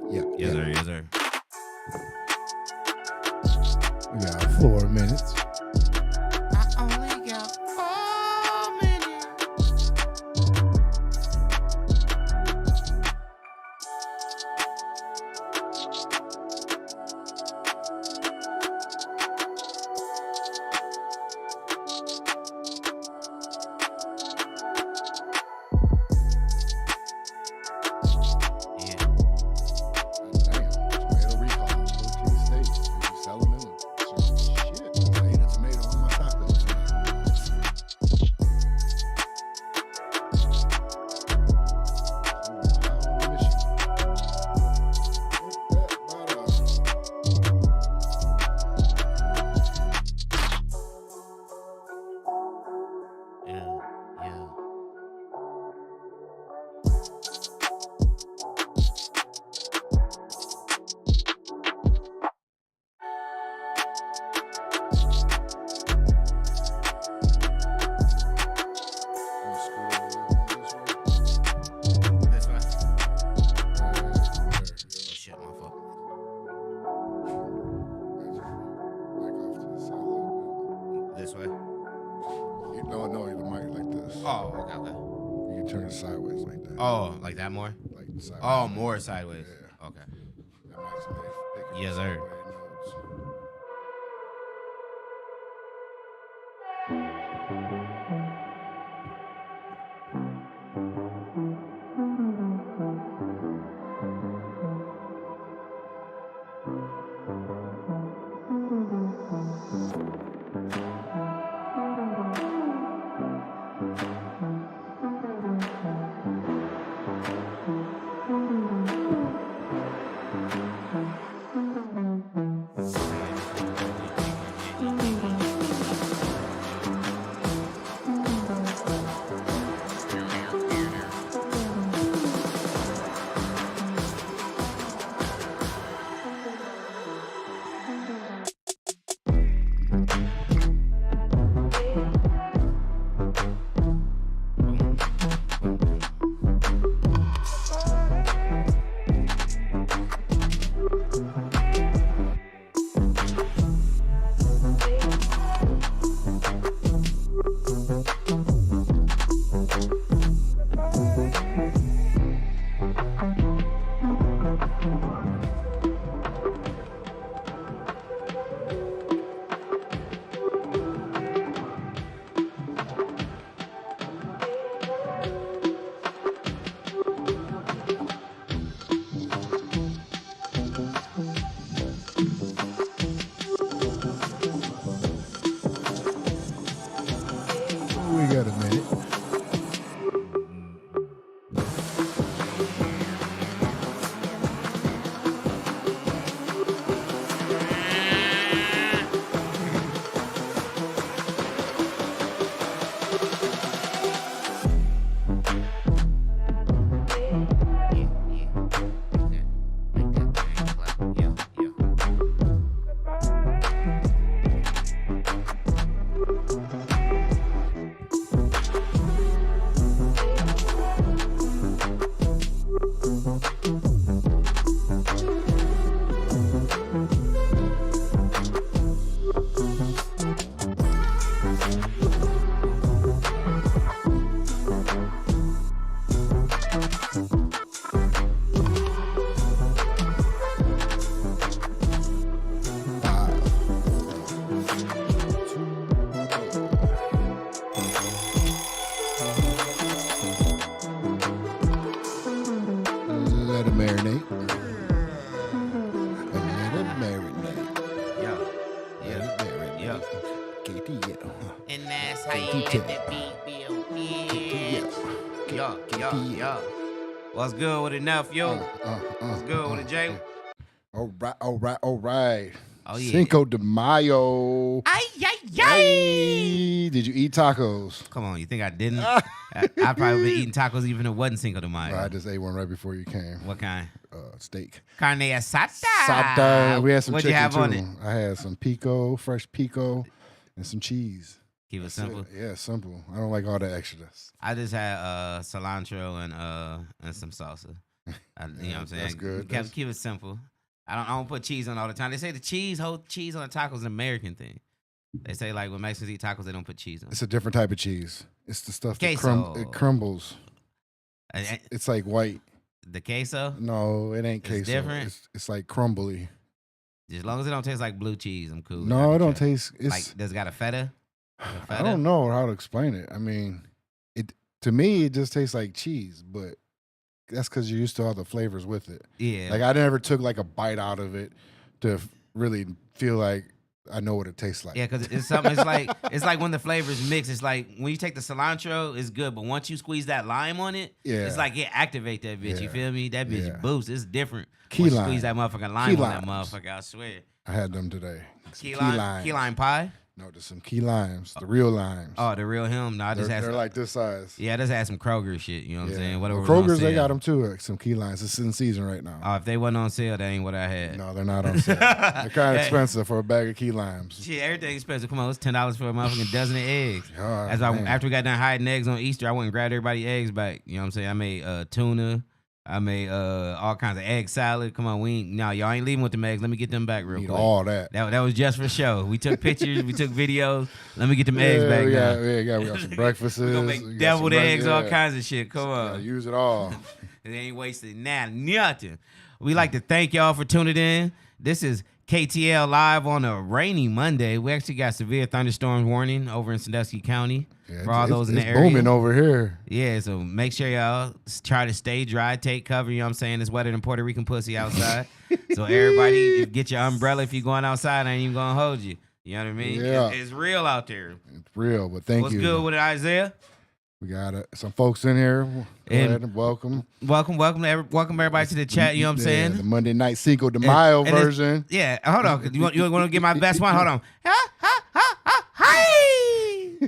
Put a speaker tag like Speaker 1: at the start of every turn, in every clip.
Speaker 1: Yeah.
Speaker 2: Yes, sir. Yes, sir.
Speaker 1: We got 4 minutes.
Speaker 2: I only got 4 minutes.
Speaker 1: Damn, tomato recall in 14 states. They be selling them. Shit, I ate a tomato on my tacos tonight. Ohio, Michigan.
Speaker 2: Yeah, yeah. This way. Oh shit, my fault. This way.
Speaker 1: No, the mic like this.
Speaker 2: Oh, okay, okay.
Speaker 1: You can turn it sideways like that.
Speaker 2: Oh, like that more?
Speaker 1: Like sideways.
Speaker 2: Oh, more sideways.
Speaker 1: Yeah.
Speaker 2: Okay.
Speaker 1: That mic's thick.
Speaker 2: Yes, sir.
Speaker 1: We got a minute. Let it marinate. Let it marinate.
Speaker 2: Yeah.
Speaker 1: Let it marinate.
Speaker 2: Yeah.
Speaker 1: KTL.
Speaker 2: And that's how you
Speaker 1: KTL.
Speaker 2: let the beat build. Yeah. What's good with it, nephew? What's good with it, Jay?
Speaker 1: All right.
Speaker 2: Oh, yeah.
Speaker 1: Cinco de Mayo.
Speaker 2: Ay.
Speaker 1: Did you eat tacos?
Speaker 2: Come on, you think I didn't? I probably been eating tacos even if it wasn't Cinco de Mayo.
Speaker 1: Well, I just ate one right before you came.
Speaker 2: What kind?
Speaker 1: Steak.
Speaker 2: Carne asada.
Speaker 1: Sata. We had some
Speaker 2: What'd
Speaker 1: chicken
Speaker 2: you have
Speaker 1: too.
Speaker 2: on it?
Speaker 1: I had some pico, fresh pico, and some cheese.
Speaker 2: Keep it simple.
Speaker 1: Yeah, simple. I don't like all the extras.
Speaker 2: I just had cilantro and some salsa. You know what I'm saying?
Speaker 1: That's good.
Speaker 2: Keep it simple. I don't put cheese on all the time. They say the whole cheese on the tacos is an American thing. They say like when Mexicans eat tacos, they don't put cheese on.
Speaker 1: It's a different type of cheese. It's the stuff that it crumbles. It's like white.
Speaker 2: The queso?
Speaker 1: No, it ain't queso.
Speaker 2: It's different.
Speaker 1: It's like crumbly.
Speaker 2: As long as it don't taste like blue cheese, I'm cool.
Speaker 1: No, it don't taste. It's
Speaker 2: like does it got a feta?
Speaker 1: I don't know how to explain it. I mean, to me it just tastes like cheese, but that's because you're used to all the flavors with it.
Speaker 2: Yeah.
Speaker 1: Like I never took like a bite out of it to really feel like I know what it tastes like.
Speaker 2: Yeah, because it's something. It's like when the flavors mix. It's like when you take the cilantro, it's good, but once you squeeze that lime on it, it's like it activate that bitch. Yeah. You feel me? That bitch boosts. It's different. Key lime. Squeeze that motherfucking lime on that motherfucker. I swear.
Speaker 1: I had them today.
Speaker 2: Key lime pie.
Speaker 1: No, there's some key limes, the real limes.
Speaker 2: Oh, the real him? No, I just had
Speaker 1: they're like this size.
Speaker 2: Yeah, I just had some Kroger shit, you know what I'm saying? Whatever.
Speaker 1: Kroger's, they got them too, some key limes. It's in season right now.
Speaker 2: Oh, if they wasn't on sale, that ain't what I had.
Speaker 1: No, they're not on sale. They're kind of expensive for a bag of key limes.
Speaker 2: Shit, everything expensive. Come on, it's $10 for a motherfucking dozen of eggs.
Speaker 1: Oh,
Speaker 2: after we got done hiding eggs on Easter, I went and grabbed everybody's eggs back. You know what I'm saying? I made tuna. I made all kinds of egg salad. Come on, y'all ain't leaving with them eggs. Let me get them back real quick.
Speaker 1: All that.
Speaker 2: That was just for show. We took pictures, we took videos. Let me get them eggs back now.
Speaker 1: We got some breakfasts.
Speaker 2: We're gonna make deviled eggs, all kinds of shit. Come on.
Speaker 1: Use it all.
Speaker 2: It ain't wasted nothing. We like to thank y'all for tuning in. This is KTL Live on a rainy Monday. We actually got severe thunderstorm warning over in Sandusky County for all those in the area.
Speaker 1: It's booming over here.
Speaker 2: Yeah, so make sure y'all try to stay dry, take cover. You know what I'm saying? It's wetter than Puerto Rican pussy outside. So everybody get your umbrella if you're going outside. I ain't even going to hold you. You know what I mean?
Speaker 1: Yeah.
Speaker 2: It's real out there.
Speaker 1: It's real, but thank you.
Speaker 2: What's good with it, Isaiah?
Speaker 1: We got some folks in here. Go ahead and welcome.
Speaker 2: Welcome everybody to the chat. You know what I'm saying?
Speaker 1: The Monday night Cinco de Mayo version.
Speaker 2: Yeah, hold on. You want to get my best one? Hold on. Hi.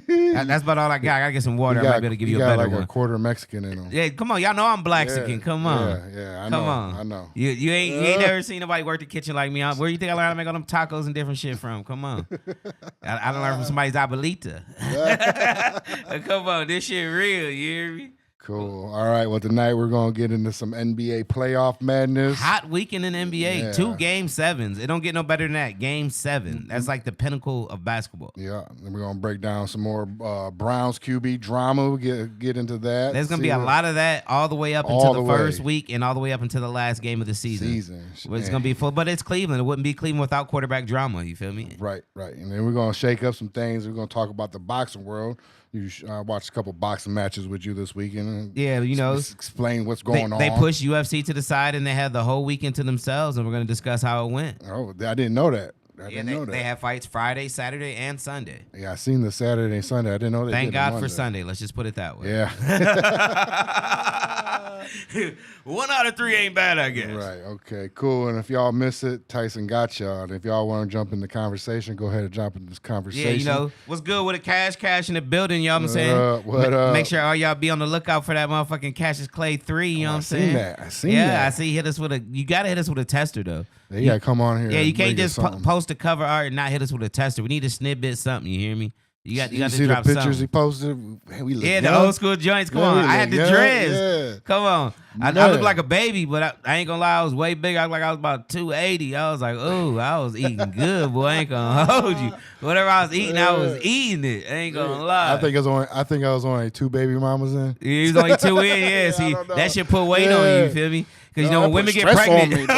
Speaker 2: That's about all I got. I gotta get some water. I might be able to give you a better
Speaker 1: like
Speaker 2: one.
Speaker 1: A quarter Mexican in them.
Speaker 2: Yeah, come on. Y'all know I'm Blaxican. Come on.
Speaker 1: Yeah, I know.
Speaker 2: Come on.
Speaker 1: I know.
Speaker 2: You ain't never seen nobody work the kitchen like me. Where you think I learned how to make all them tacos and different shit from? Come on. I done learned from somebody's abuelita. Come on, this shit real. You hear me?
Speaker 1: Cool. All right. Well, tonight we're going to get into some NBA playoff madness.
Speaker 2: Hot weekend in the NBA. Yeah. 2 Game 7s. It don't get no better than that. Game 7. That's like the pinnacle of basketball.
Speaker 1: Yeah. And we're going to break down some more Browns QB drama. We'll get into that.
Speaker 2: There's going to be a lot of that all the way up until the first week and all the way up until the last game of the season. It's going to be full. But it's Cleveland. It wouldn't be Cleveland without quarterback drama. You feel me?
Speaker 1: Right. And then we're going to shake up some things. We're going to talk about the boxing world. I watched a couple boxing matches with you this weekend.
Speaker 2: Yeah, you know,
Speaker 1: explain what's going on.
Speaker 2: They pushed UFC to the side and they had the whole weekend to themselves, and we're going to discuss how it went.
Speaker 1: Oh, I didn't know that.
Speaker 2: They have fights Friday, Saturday, and Sunday.
Speaker 1: Yeah, I seen the Saturday and Sunday. I didn't know they
Speaker 2: Thank
Speaker 1: did
Speaker 2: God for Sunday. Let's just put it that way.
Speaker 1: Yeah.
Speaker 2: 1 out of 3 ain't bad, I guess.
Speaker 1: Right. Okay. Cool. And if y'all miss it, Tyson got y'all. And if y'all want to jump in the conversation, go ahead and jump in this conversation.
Speaker 2: Yeah, you know what's good with the cash in the building. You know what I'm saying?
Speaker 1: What up?
Speaker 2: Make sure all y'all be on the lookout for that motherfucking Cassius Clay 3. You know what I'm saying?
Speaker 1: I seen that.
Speaker 2: Yeah, I see. You gotta hit us with a tester though.
Speaker 1: You gotta come on here.
Speaker 2: Yeah, you can't just post a cover art and not hit us with a tester. We need to snippet something. You hear me? You got to
Speaker 1: see
Speaker 2: drop
Speaker 1: the pictures
Speaker 2: something.
Speaker 1: he posted.
Speaker 2: The old school joints. Come on, I had the dreads. Yeah. Come on, I look like a baby, but I ain't gonna lie, I was way bigger. I looked like I was about 280. I was like, oh, I was eating good, boy. I ain't gonna hold you. Whatever I was eating, I was eating it. I ain't gonna lie.
Speaker 1: I think I was only 2 baby mamas in.
Speaker 2: Yeah, he was only 2 in. Yeah, see, that shit put weight on you. You feel me? Because, when women get pregnant.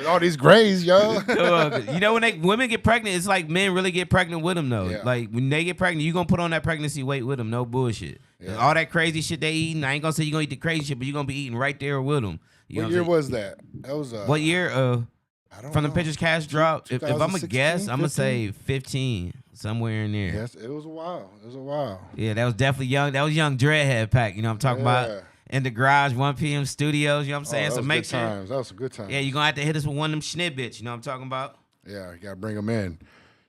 Speaker 1: All these grays, yo.
Speaker 2: When women get pregnant, it's like men really get pregnant with them, though.
Speaker 1: Yeah.
Speaker 2: Like, when they get pregnant, you going to put on that pregnancy weight with them. No bullshit. Yeah. All that crazy shit they eating, I ain't going to say you're going to eat the crazy shit, but you're going to be eating right there with them.
Speaker 1: What year was that? That was
Speaker 2: what year?
Speaker 1: I don't
Speaker 2: from
Speaker 1: know.
Speaker 2: the Pitchers Cash drop, if I'm going to guess,
Speaker 1: 15?
Speaker 2: I'm going to say 15, somewhere in there.
Speaker 1: Yes, it was a while.
Speaker 2: Yeah, that was definitely young. That was young Dreadhead pack, you know what I'm talking about? In the garage, 1 p.m. studios, you know what I'm saying? So make sure.
Speaker 1: That was some good times.
Speaker 2: Yeah, you're going to have to hit us with one of them snippets, you know what I'm talking about?
Speaker 1: Yeah, you got to bring them in.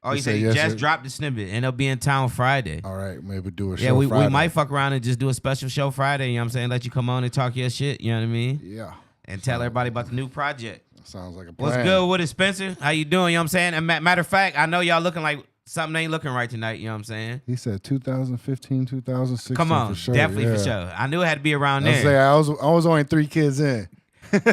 Speaker 2: Oh, you said you just dropped the snippet, and they'll be in town Friday.
Speaker 1: All right, maybe do a show
Speaker 2: Friday.
Speaker 1: Yeah,
Speaker 2: we might fuck around and just do a special show Friday, you know what I'm saying? Let you come on and talk your shit, you know what I mean?
Speaker 1: Yeah.
Speaker 2: And tell everybody about the new project.
Speaker 1: Sounds like a plan.
Speaker 2: What's good with it, Spencer? How you doing, you know what I'm saying? And matter of fact, I know y'all looking like something ain't looking right tonight, you know what I'm saying?
Speaker 1: He said 2015, 2016.
Speaker 2: Come on,
Speaker 1: for sure.
Speaker 2: Definitely for sure. I knew it had to be around there.
Speaker 1: I was only 3 kids in.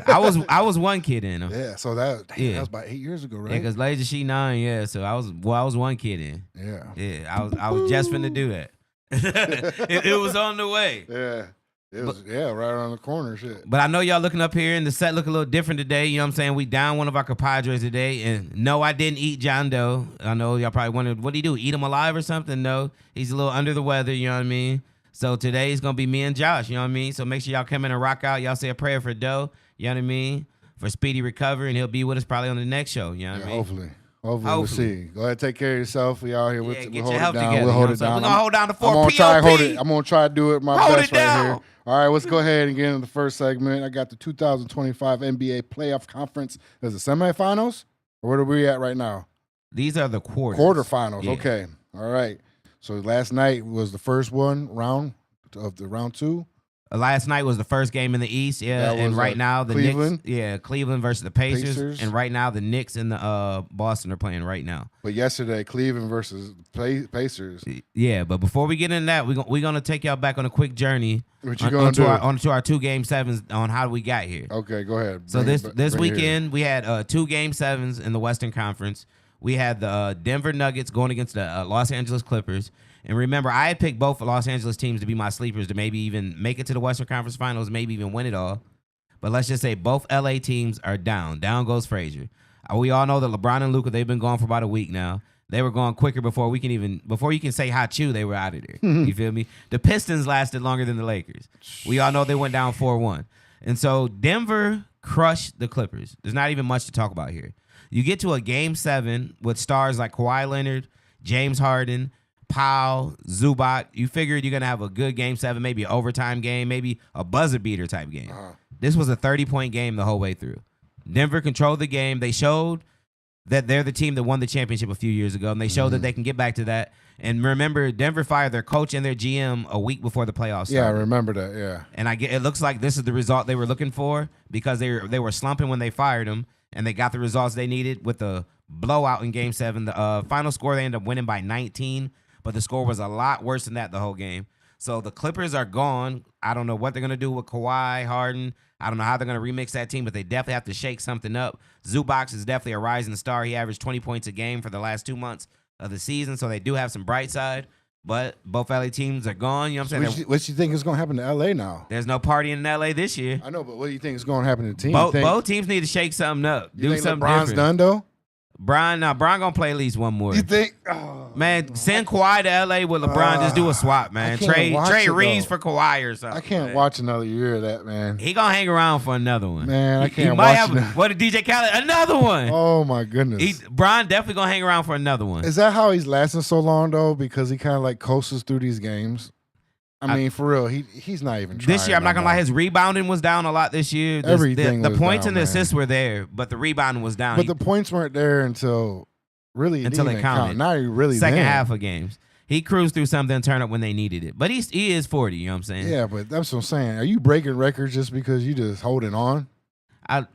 Speaker 2: I was one kid in them.
Speaker 1: Yeah, so that was about 8 years ago, right?
Speaker 2: Yeah, because Lazy she 9, yeah. So I was one kid in.
Speaker 1: Yeah.
Speaker 2: I was just finna do that. it was on the way.
Speaker 1: Yeah. It was right around the corner, shit.
Speaker 2: But I know y'all looking up here and the set look a little different today. You know what I'm saying? We down one of our compadres today. And no, I didn't eat John Doe. I know y'all probably wondered, what did he do? Eat him alive or something? No, he's a little under the weather, you know what I mean? So today it's going to be me and Josh, you know what I mean? So make sure y'all come in and rock out. Y'all say a prayer for Doe, you know what I mean? For speedy recovery, and he'll be with us probably on the next show, you know what I mean?
Speaker 1: Hopefully we'll see. Go ahead, take care of yourself. We out here. We'll
Speaker 2: get
Speaker 1: hold
Speaker 2: your health
Speaker 1: it down.
Speaker 2: together.
Speaker 1: We'll hold it down.
Speaker 2: We're going to hold down the 4
Speaker 1: I'm gonna
Speaker 2: POP.
Speaker 1: try hold it. I'm going to try to do it my
Speaker 2: hold
Speaker 1: best
Speaker 2: it down.
Speaker 1: right here. All right, let's go ahead and get into the first segment. I got the 2025 NBA playoff conference. Is it semifinals? Or where are we at right now?
Speaker 2: These are the quarters.
Speaker 1: Quarterfinals.
Speaker 2: Yeah.
Speaker 1: Okay. All right. So last night was the first round of the round 2.
Speaker 2: Last night was the first game in the East, yeah, and right now the
Speaker 1: Cleveland.
Speaker 2: Knicks, Cleveland versus the Pacers, and right now the Knicks and the Boston are playing right now.
Speaker 1: But yesterday, Cleveland versus Pacers.
Speaker 2: Yeah, but before we get into that, we're gonna take y'all back on a quick journey.
Speaker 1: What you gonna do?
Speaker 2: Onto our 2 Game 7s on how we got here.
Speaker 1: Okay, go ahead.
Speaker 2: So this weekend we had 2 Game 7s in the Western Conference. We had the Denver Nuggets going against the Los Angeles Clippers. And remember, I had picked both Los Angeles teams to be my sleepers to maybe even make it to the Western Conference Finals, maybe even win it all. But let's just say both LA teams are down. Down goes Frazier. We all know that LeBron and Luka, they've been gone for about a week now. They were going quicker before you can say Hachu, they were out of there. You feel me? The Pistons lasted longer than the Lakers. We all know they went down 4-1. And so Denver crushed the Clippers. There's not even much to talk about here. You get to a Game 7 with stars like Kawhi Leonard, James Harden, Powell, Zubac. You figured you're going to have a good Game 7, maybe an overtime game, maybe a buzzer beater type game. This was a 30-point game the whole way through. Denver controlled the game. They showed that they're the team that won the championship a few years ago, and they showed that they can get back to that. And remember, Denver fired their coach and their GM a week before the playoffs started.
Speaker 1: Yeah, I remember that, yeah.
Speaker 2: And it looks like this is the result they were looking for because they were slumping when they fired him, and they got the results they needed with the blowout in Game 7. The final score, they ended up winning by 19, but the score was a lot worse than that the whole game. So the Clippers are gone. I don't know what they're going to do with Kawhi, Harden. I don't know how they're going to remix that team, but they definitely have to shake something up. Zubac is definitely a rising star. He averaged 20 points a game for the last 2 months of the season, so they do have some bright side. But both LA teams are gone. You know what I'm saying?
Speaker 1: What do you think is going to happen to LA now?
Speaker 2: There's no party in LA this year.
Speaker 1: I know, but what do you think is going to happen to the team?
Speaker 2: Both teams need to shake something up.
Speaker 1: You
Speaker 2: do
Speaker 1: think
Speaker 2: something
Speaker 1: LeBron's
Speaker 2: different.
Speaker 1: done, though?
Speaker 2: Brian gonna play at least one more.
Speaker 1: You think? Oh,
Speaker 2: man, send Kawhi to LA with LeBron. Just do a swap, man. Trade Reeves for Kawhi or something.
Speaker 1: I can't watch another year of that, man.
Speaker 2: He gonna hang around for another one.
Speaker 1: Man, I can't watch it.
Speaker 2: What did DJ Khaled? Another one.
Speaker 1: Oh my goodness.
Speaker 2: Brian definitely gonna hang around for another one.
Speaker 1: Is that how he's lasting so long though? Because he kind of like coasts through these games. I mean, for real, he's not even trying.
Speaker 2: This year, I'm not gonna lie, his rebounding was down a lot this year.
Speaker 1: Everything
Speaker 2: the
Speaker 1: was
Speaker 2: points
Speaker 1: down,
Speaker 2: and the
Speaker 1: man.
Speaker 2: assists were there, but the rebounding was down.
Speaker 1: But the points weren't there until
Speaker 2: it counted.
Speaker 1: Now he really
Speaker 2: second half of games. He cruised through something and turned up when they needed it. But he is 40, you know what I'm saying?
Speaker 1: Yeah, but that's what I'm saying. Are you breaking records just because you just holding on?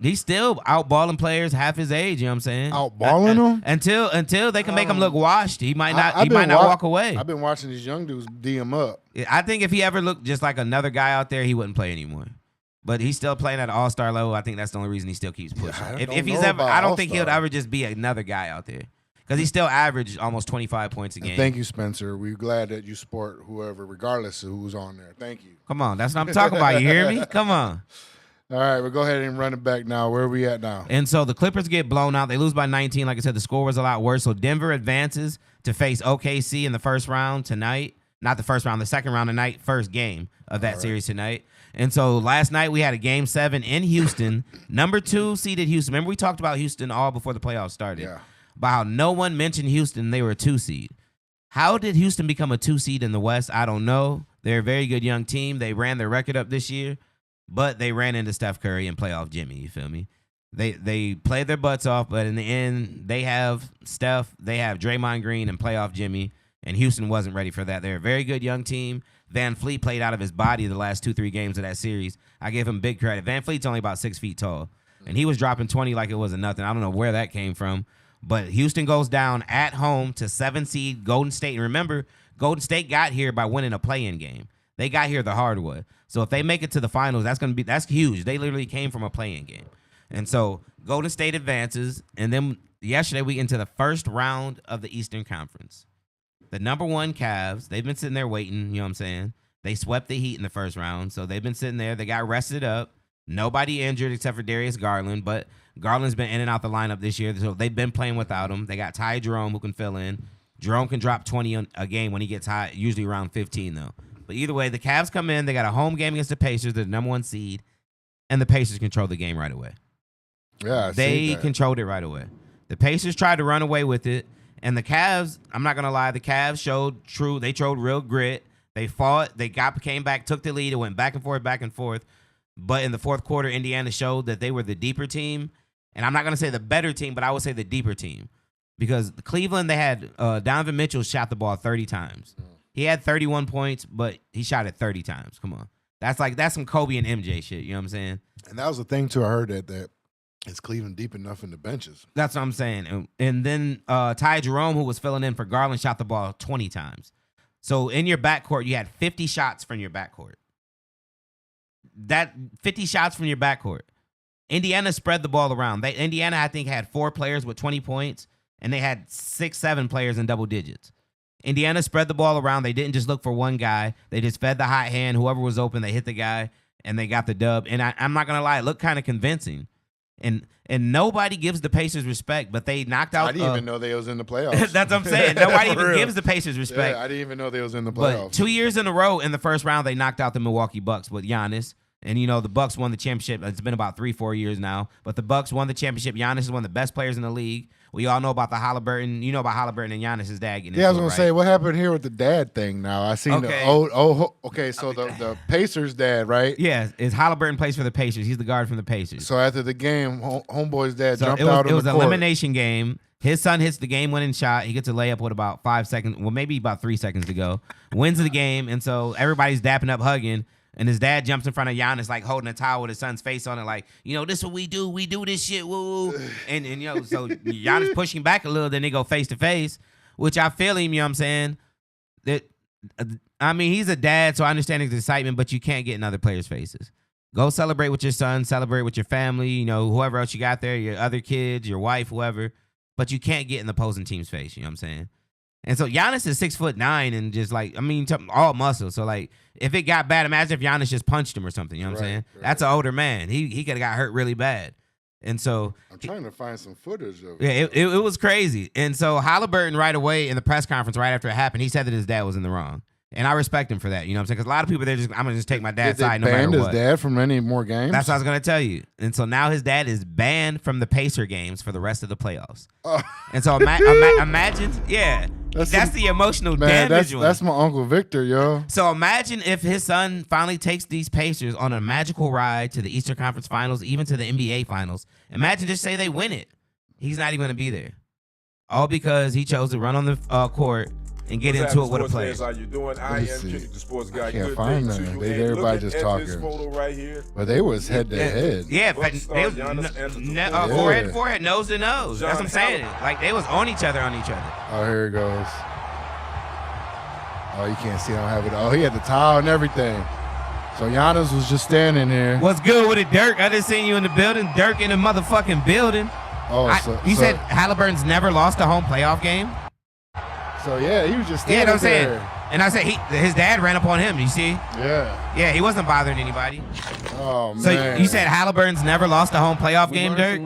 Speaker 2: He's still outballing players half his age, you know what I'm saying?
Speaker 1: Outballing them?
Speaker 2: Until they can make him look washed. He might not walk away.
Speaker 1: I've been watching these young dudes D him up.
Speaker 2: I think if he ever looked just like another guy out there, he wouldn't play anymore. But he's still playing at an all-star level. I think that's the only reason he still keeps pushing. I don't think he'll ever just be another guy out there. Because he still averaged almost 25 points a game.
Speaker 1: And thank you, Spencer. We're glad that you support whoever, regardless of who's on there. Thank you.
Speaker 2: Come on. That's what I'm talking about. You hear me? Come on.
Speaker 1: All right, we'll go ahead and run it back now. Where are we at now?
Speaker 2: And so the Clippers get blown out. They lose by 19. Like I said, the score was a lot worse. So Denver advances to face OKC in the first round tonight. Not the first round, the second round tonight. First game of that series tonight. And so last night we had a Game 7 in Houston. Number 2 seeded Houston. Remember we talked about Houston all before the playoffs started.
Speaker 1: Yeah.
Speaker 2: About how no one mentioned Houston. They were a 2 seed. How did Houston become a 2 seed in the West? I don't know. They're a very good young team. They ran their record up this year, but they ran into Steph Curry and playoff Jimmy. You feel me? They played their butts off, but in the end, they have Steph, they have Draymond Green and playoff Jimmy, and Houston wasn't ready for that. They're a very good young team. Van Fleet played out of his body the last 2-3 games of that series. I give him big credit. Van Fleet's only about 6 feet tall, and he was dropping 20 like it wasn't nothing. I don't know where that came from. But Houston goes down at home to 7 seed Golden State. And remember, Golden State got here by winning a play-in game. They got here the hard way. So if they make it to the finals, that's huge. They literally came from a play-in game. And so Golden State advances, and then yesterday we get into the first round of the Eastern Conference. The number 1 Cavs, they've been sitting there waiting, you know what I'm saying? They swept the Heat in the first round, so they've been sitting there. They got rested up. Nobody injured except for Darius Garland, but Garland's been in and out the lineup this year, so they've been playing without him. They got Ty Jerome who can fill in. Jerome can drop 20 a game when he gets hot, usually around 15, though. But either way, the Cavs come in. They got a home game against the Pacers, the number 1 seed, and the Pacers control the game right away.
Speaker 1: Yeah,
Speaker 2: they controlled it right away. The Pacers tried to run away with it, and the Cavs, I'm not going to lie, the Cavs showed real grit. They fought. They came back, took the lead. It went back and forth, back and forth. But in the fourth quarter, Indiana showed that they were the deeper team. And I'm not going to say the better team, but I would say the deeper team. Because Cleveland, they had Donovan Mitchell shot the ball 30 times. He had 31 points, but he shot it 30 times. Come on. That's some Kobe and MJ shit. You know what I'm saying?
Speaker 1: And that was the thing, too. I heard that is Cleveland deep enough in the benches?
Speaker 2: That's what I'm saying. And then Ty Jerome, who was filling in for Garland, shot the ball 20 times. So in your backcourt, you had 50 shots from your backcourt. That 50 shots from your backcourt. Indiana spread the ball around. Indiana, I think, had 4 players with 20 points, and they had 6, 7 players in double digits. Indiana spread the ball around. They didn't just look for one guy. They just fed the hot hand. Whoever was open, they hit the guy, and they got the dub. And I'm not going to lie, it looked kind of convincing. And nobody gives the Pacers respect, but they knocked out.
Speaker 1: I didn't even know they was in the playoffs.
Speaker 2: That's what I'm saying. Nobody even gives the Pacers respect.
Speaker 1: Yeah, I didn't even know they was in the playoffs.
Speaker 2: But 2 years in a row in the first round, they knocked out the Milwaukee Bucks with Giannis. And, you know, the Bucks won the championship. It's been about 3-4 years now. But the Bucks won the championship. Giannis is one of the best players in the league. We all know about the Halliburton. You know about Halliburton and Giannis' dad getting
Speaker 1: I was
Speaker 2: going to
Speaker 1: say, what happened here with the dad thing now? I seen the okay, so the Pacers dad, right?
Speaker 2: Yeah, it's Halliburton plays for the Pacers. He's the guard from the Pacers.
Speaker 1: So after the game, homeboy's dad jumped out on the court.
Speaker 2: It was an elimination game. His son hits the game-winning shot. He gets a layup with about 5 seconds, well, maybe about 3 seconds to go. Wins the game, and so everybody's dapping up, hugging. And his dad jumps in front of Giannis, like holding a towel with his son's face on it, like, you know, this is what we do. We do this shit, woo. And you know, so Giannis pushing back a little, then they go face to face, which I feel him, you know what I'm saying? I mean, he's a dad, so I understand his excitement, but you can't get in other players' faces. Go celebrate with your son, celebrate with your family, you know, whoever else you got there, your other kids, your wife, whoever. But you can't get in the opposing team's face, you know what I'm saying? And so Giannis is 6'9" and just like, I mean, all muscle. So like, if it got bad, imagine if Giannis just punched him or something. You know what I'm saying? Right. That's an older man. He could have got hurt really bad. And so
Speaker 1: I'm trying to find some footage of it.
Speaker 2: Yeah, it was crazy. And so Halliburton right away in the press conference right after it happened, he said that his dad was in the wrong. And I respect him for that. You know what I'm saying? Because a lot of people, I'm going to just take my dad's side no matter what.
Speaker 1: Did they ban his dad from any more games?
Speaker 2: That's what I was going to tell you. And so now his dad is banned from the Pacer games for the rest of the playoffs. And so imagine, yeah. That's the emotional damage one.
Speaker 1: That's my Uncle Victor, yo.
Speaker 2: So imagine if his son finally takes these Pacers on a magical ride to the Eastern Conference Finals, even to the NBA Finals. Imagine just say they win it. He's not even going to be there. All because he chose to run on the court and get into it with a player.
Speaker 3: How you doing? I am Kendrick, the sports guy.
Speaker 1: I can't find that. Everybody just talking.
Speaker 3: This photo right here.
Speaker 1: But they was head to head.
Speaker 2: Yeah, but they was forehead to forehead, nose to nose. That's what I'm saying. Like they was on each other.
Speaker 1: Oh, here it goes. Oh, you can't see. I don't have it. Oh, he had the towel and everything. So Giannis was just standing there.
Speaker 2: What's good with it, Dirk? I just seen you in the building. Dirk in the motherfucking building.
Speaker 1: Oh,
Speaker 2: you said Halliburton's never lost a home playoff game?
Speaker 1: So, yeah, he was just standing
Speaker 2: there. Yeah,
Speaker 1: I'm
Speaker 2: saying. And I said his dad ran up on him. You see?
Speaker 1: Yeah.
Speaker 2: Yeah, he wasn't bothering anybody.
Speaker 1: Oh, man.
Speaker 2: So you said Halliburton's never lost a home playoff game, Dirk?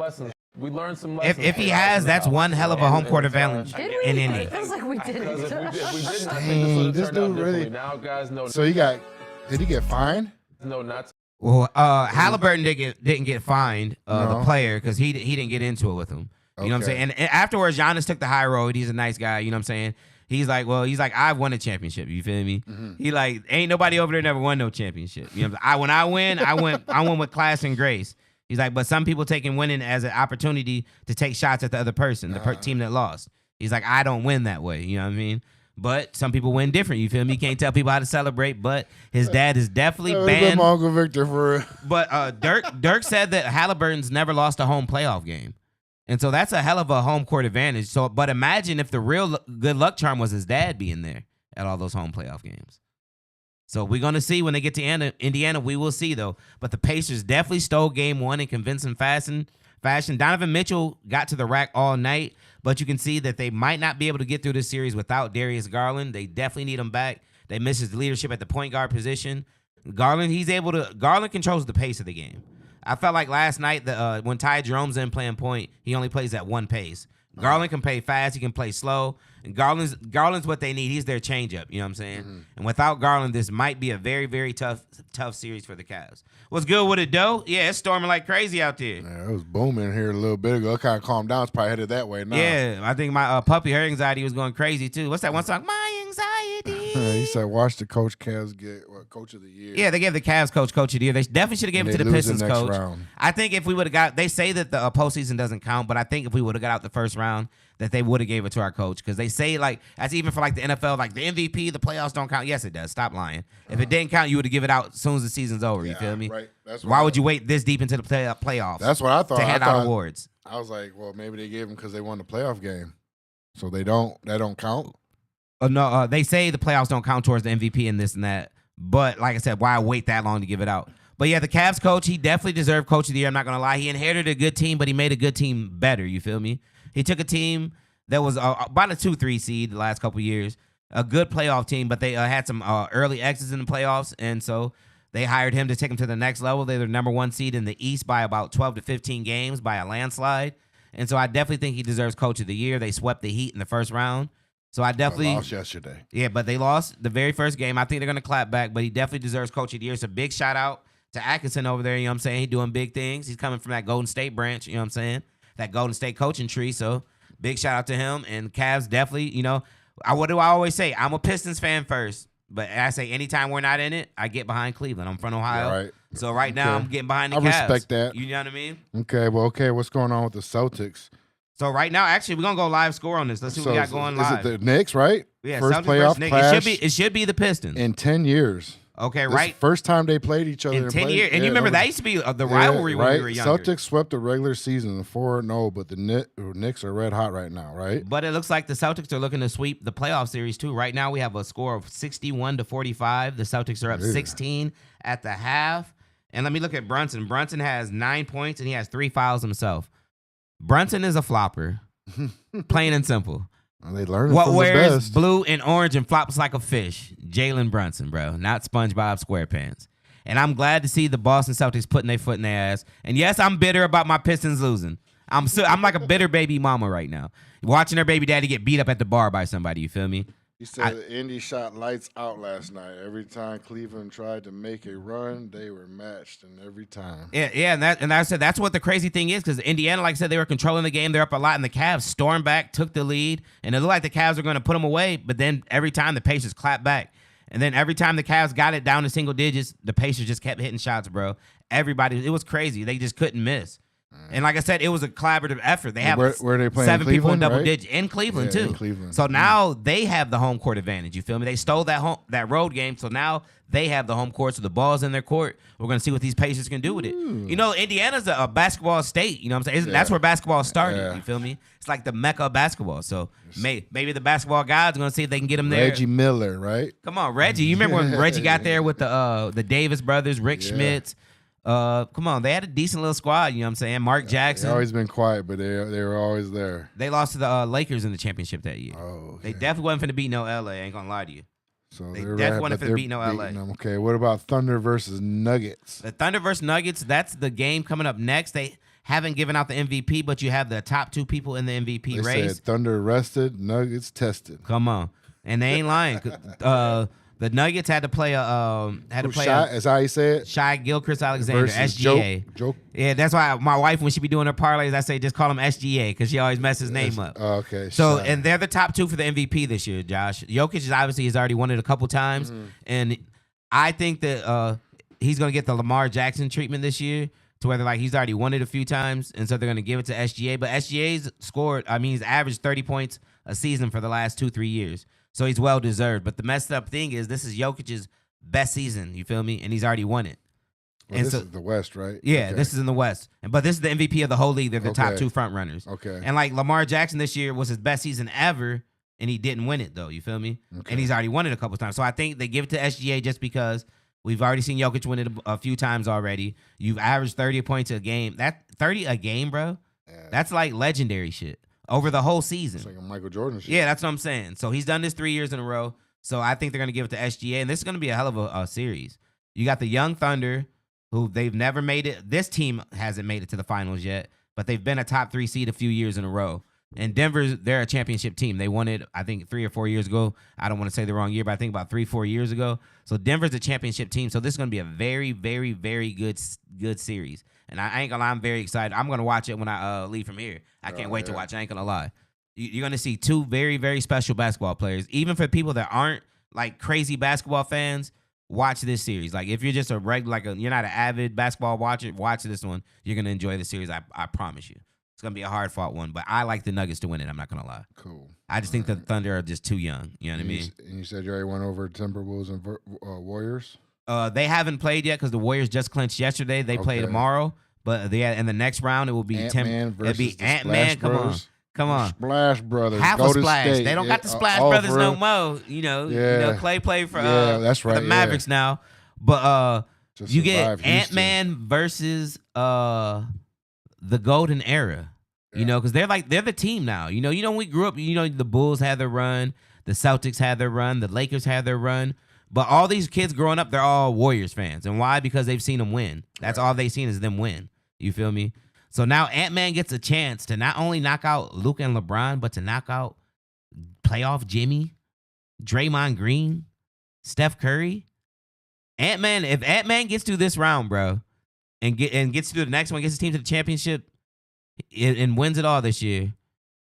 Speaker 4: We learned some lessons.
Speaker 2: If he has, that's one hell of a home court advantage in Indy.
Speaker 5: It feels like we didn't.
Speaker 1: Dang, this dude really.
Speaker 4: Now guys know.
Speaker 1: So did he get fined?
Speaker 4: No, not.
Speaker 2: Well, Halliburton didn't get fined, the player, because he didn't get into it with him. You know what I'm saying? And afterwards, Giannis took the high road. He's a nice guy. You know what I'm saying? He's like, I've won a championship. You feel me? Mm-hmm. He like, ain't nobody over there never won no championship. You know what I'm saying? When I win, I win with class and grace. He's like, but some people taking winning as an opportunity to take shots at the other person, the team that lost. He's like, I don't win that way. You know what I mean? But some people win different. You feel me? You can't tell people how to celebrate. But his dad is definitely banned.
Speaker 1: My Uncle Victor for real.
Speaker 2: But Dirk said that Halliburton's never lost a home playoff game. And so that's a hell of a home court advantage. So, but imagine if the real good luck charm was his dad being there at all those home playoff games. So we're going to see when they get to Indiana. We will see, though. But the Pacers definitely stole game one in convincing fashion. Donovan Mitchell got to the rack all night, but you can see that they might not be able to get through this series without Darius Garland. They definitely need him back. They miss his leadership at the point guard position. Garland controls the pace of the game. I felt like last night when Ty Jerome's in playing point, he only plays at one pace. Garland can play fast. He can play slow. And Garland's what they need. He's their changeup. You know what I'm saying? Mm-hmm. And without Garland, this might be a very, very tough series for the Cavs. What's good with it, though? Yeah, it's storming like crazy out there.
Speaker 1: Yeah, it was booming here a little bit ago. It kind of calmed down. It's probably headed that way now.
Speaker 2: Yeah, I think my puppy, her anxiety was going crazy, too. What's that one song? My anxiety.
Speaker 1: He said, watch the Cavs get Coach of the Year.
Speaker 2: Yeah, they gave the Cavs Coach of the Year. They definitely should have given it to the Pistons coach.
Speaker 1: Round.
Speaker 2: I think if we would have got, they say that the postseason doesn't count, but I think if we would have got out the first round, that they would have gave it to our coach, because they say, like, that's even for like the NFL, like the MVP, the playoffs don't count. Yes, it does. Stop lying. If it didn't count, you would have given it out as soon as the season's over. You feel me?
Speaker 1: Right.
Speaker 2: Why would you wait this deep into the playoffs?
Speaker 1: That's what I thought.
Speaker 2: To hand out awards.
Speaker 1: I was like, well, maybe they gave them because they won the playoff game, so that don't count.
Speaker 2: No, they say the playoffs don't count towards the MVP and this and that. But like I said, why wait that long to give it out? But yeah, the Cavs coach, he definitely deserved Coach of the Year. I'm not gonna lie. He inherited a good team, but he made a good team better. You feel me? He took a team that was about a 2-3 seed the last couple years, a good playoff team, but they had some early exits in the playoffs, and so they hired him to take them to the next level. They're the number one seed in the East by about 12 to 15 games by a landslide, and so I definitely think he deserves Coach of the Year. They swept the Heat in the first round. So I definitely
Speaker 1: lost yesterday.
Speaker 2: Yeah, but they lost the very first game. I think they're gonna clap back, but he definitely deserves Coach of the Year. It's a big shout out to Atkinson over there. You know what I'm saying? He's doing big things. He's coming from that Golden State branch. You know what I'm saying? That Golden State coaching tree. So big shout out to him. And Cavs definitely. You know, what do I always say? I'm a Pistons fan first, but I say anytime we're not in it, I get behind Cleveland. I'm from Ohio.
Speaker 1: Yeah, right.
Speaker 2: So right now I'm getting behind the Cavs.
Speaker 1: I respect that.
Speaker 2: You know what I mean?
Speaker 1: Okay. Well, what's going on with the Celtics?
Speaker 2: So right now, actually, we're gonna go live score on this. Let's see what we got going live.
Speaker 1: Is it the Knicks, right?
Speaker 2: Yeah,
Speaker 1: first
Speaker 2: Celtics
Speaker 1: playoff
Speaker 2: versus
Speaker 1: clash.
Speaker 2: It should be the Pistons
Speaker 1: in 10 years.
Speaker 2: Okay,
Speaker 1: this
Speaker 2: right.
Speaker 1: First time they played each other
Speaker 2: in 10 years. And you remember that used to be the rivalry when we were younger.
Speaker 1: Celtics swept the regular season 4-0, but the Knicks are red hot right now, right?
Speaker 2: But it looks like the Celtics are looking to sweep the playoff series too. Right now we have a score of 61-45. The Celtics are up 16 at the half. And let me look at Brunson. Brunson has 9 points and he has 3 fouls himself. Brunson is a flopper. Plain and simple.
Speaker 1: Well, they learned
Speaker 2: what
Speaker 1: from the
Speaker 2: wears
Speaker 1: best.
Speaker 2: blue and orange and flops like a fish? Jalen Brunson, bro. Not SpongeBob SquarePants. And I'm glad to see the Boston Celtics putting their foot in their ass. And yes, I'm bitter about my Pistons losing. I'm like a bitter baby mama right now, watching her baby daddy get beat up at the bar by somebody. You feel me?
Speaker 1: He said Indy shot lights out last night. Every time Cleveland tried to make a run, they were matched, and every time.
Speaker 2: Yeah, and I said that's what the crazy thing is, because Indiana, like I said, they were controlling the game. They're up a lot, and the Cavs stormed back, took the lead, and it looked like the Cavs were going to put them away. But then every time the Pacers clapped back, and then every time the Cavs got it down to single digits, the Pacers just kept hitting shots, bro. Everybody, it was crazy. They just couldn't miss. And like I said, it was a collaborative effort. They have
Speaker 1: where they playing
Speaker 2: 7 people in double
Speaker 1: right?
Speaker 2: digits in Cleveland too.
Speaker 1: In Cleveland.
Speaker 2: So now they have the home court advantage. You feel me? They stole that road game, so now they have the home court. So the ball's in their court. We're gonna see what these Pacers can do with it. You know, Indiana's a basketball state. You know what I'm saying? That's where basketball started.
Speaker 1: Yeah.
Speaker 2: You feel me? It's like the mecca of basketball. So maybe the basketball gods are gonna see if they can get them there.
Speaker 1: Reggie Miller, right?
Speaker 2: Come on, Reggie. You remember when Reggie got there with the Davis brothers, Rick Schmitz? Come on, they had a decent little squad, you know what I'm saying? Mark Jackson.
Speaker 1: They've always been quiet, but they were always there.
Speaker 2: They lost to the Lakers in the championship that year.
Speaker 1: Oh, okay.
Speaker 2: They definitely wasn't finna beat no LA, I ain't gonna lie to you.
Speaker 1: So
Speaker 2: they definitely wasn't finna beat no LA.
Speaker 1: Them. Okay, what about Thunder versus Nuggets?
Speaker 2: The Thunder versus Nuggets, that's the game coming up next. They haven't given out the MVP, but you have the top 2 people in the MVP race.
Speaker 1: They said Thunder rested, Nuggets tested.
Speaker 2: Come on. And they ain't lying. The Nuggets had to play
Speaker 1: Is how you say it?
Speaker 2: Shai Gilgeous-Alexander,
Speaker 1: versus
Speaker 2: SGA.
Speaker 1: Joke.
Speaker 2: Yeah, that's why my wife, when she be doing her parlays, I say just call him SGA because she always messes his name up.
Speaker 1: Okay.
Speaker 2: So,
Speaker 1: Shai.
Speaker 2: and they're the top 2 for the MVP this year, Josh. Jokic is obviously has already won it a couple times, and I think that he's going to get the Lamar Jackson treatment this year, to whether like he's already won it a few times, and so they're going to give it to SGA. But SGA's he's averaged 30 points a season for the last 2-3 years. So he's well deserved. But the messed up thing is this is Jokic's best season, you feel me? And he's already won it.
Speaker 1: Well,
Speaker 2: and
Speaker 1: this
Speaker 2: so,
Speaker 1: is the West, right?
Speaker 2: Yeah,
Speaker 1: okay.
Speaker 2: This is in the West. But this is the MVP of the whole league. They're the top 2 front runners.
Speaker 1: Okay.
Speaker 2: And like Lamar Jackson this year was his best season ever, and he didn't win it though. You feel me?
Speaker 1: Okay.
Speaker 2: And he's already won it a couple times. So I think they give it to SGA just because we've already seen Jokic win it a few times already. You've averaged 30 points a game. That 30 a game, bro.
Speaker 1: Yeah.
Speaker 2: That's like legendary shit over the whole season.
Speaker 1: It's like a Michael Jordan shit.
Speaker 2: Yeah, that's what I'm saying. So he's done this 3 years in a row. So I think they're going to give it to SGA, and this is going to be a hell of a series. You got the Young Thunder, who they've never made it. This team hasn't made it to the finals yet, but they've been a top 3 seed a few years in a row. And Denver's, they're a championship team. They won it, I think, 3 or 4 years ago. I don't want to say the wrong year, but I think about 3-4 years ago. So Denver's a championship team. So this is going to be a very, very, very good series. And I ain't going to lie, I'm very excited. I'm going to watch it when I leave from here. I can't wait to watch it. I ain't going to lie. You're going to see 2 very, very special basketball players. Even for people that aren't like crazy basketball fans, watch this series. Like if you're just a regular, you're not an avid basketball watcher, watch this one. You're going to enjoy the series. I promise you. It's going to be a hard fought one, but I like the Nuggets to win it. I'm not going to lie.
Speaker 1: Cool.
Speaker 2: I just think the Thunder are just too young. You know what I mean?
Speaker 1: And you said you already went over Timberwolves and Warriors?
Speaker 2: They haven't played yet because the Warriors just clinched yesterday. They play tomorrow, but in the next round it will be
Speaker 1: Ant-Man
Speaker 2: it'll be Ant-Man. Come on.
Speaker 1: Splash Brothers.
Speaker 2: Half
Speaker 1: Go
Speaker 2: a Splash.
Speaker 1: State.
Speaker 2: They don't got the Splash Brothers no more. You know, Clay played for
Speaker 1: that's right,
Speaker 2: for the Mavericks now. But you get
Speaker 1: Houston.
Speaker 2: Ant-Man versus the Golden Era. You know, because they're the team now. You know, when we grew up, the Bulls had their run, the Celtics had their run, the Lakers had their run. But all these kids growing up, they're all Warriors fans. And why? Because they've seen them win. That's all they've seen is them win. You feel me? So now Ant-Man gets a chance to not only knock out Luka and LeBron, but to knock out playoff Jimmy, Draymond Green, Steph Curry. Ant-Man, if Ant-Man gets through this round, bro, and gets through the next one, gets his team to the championship, and wins it all this year,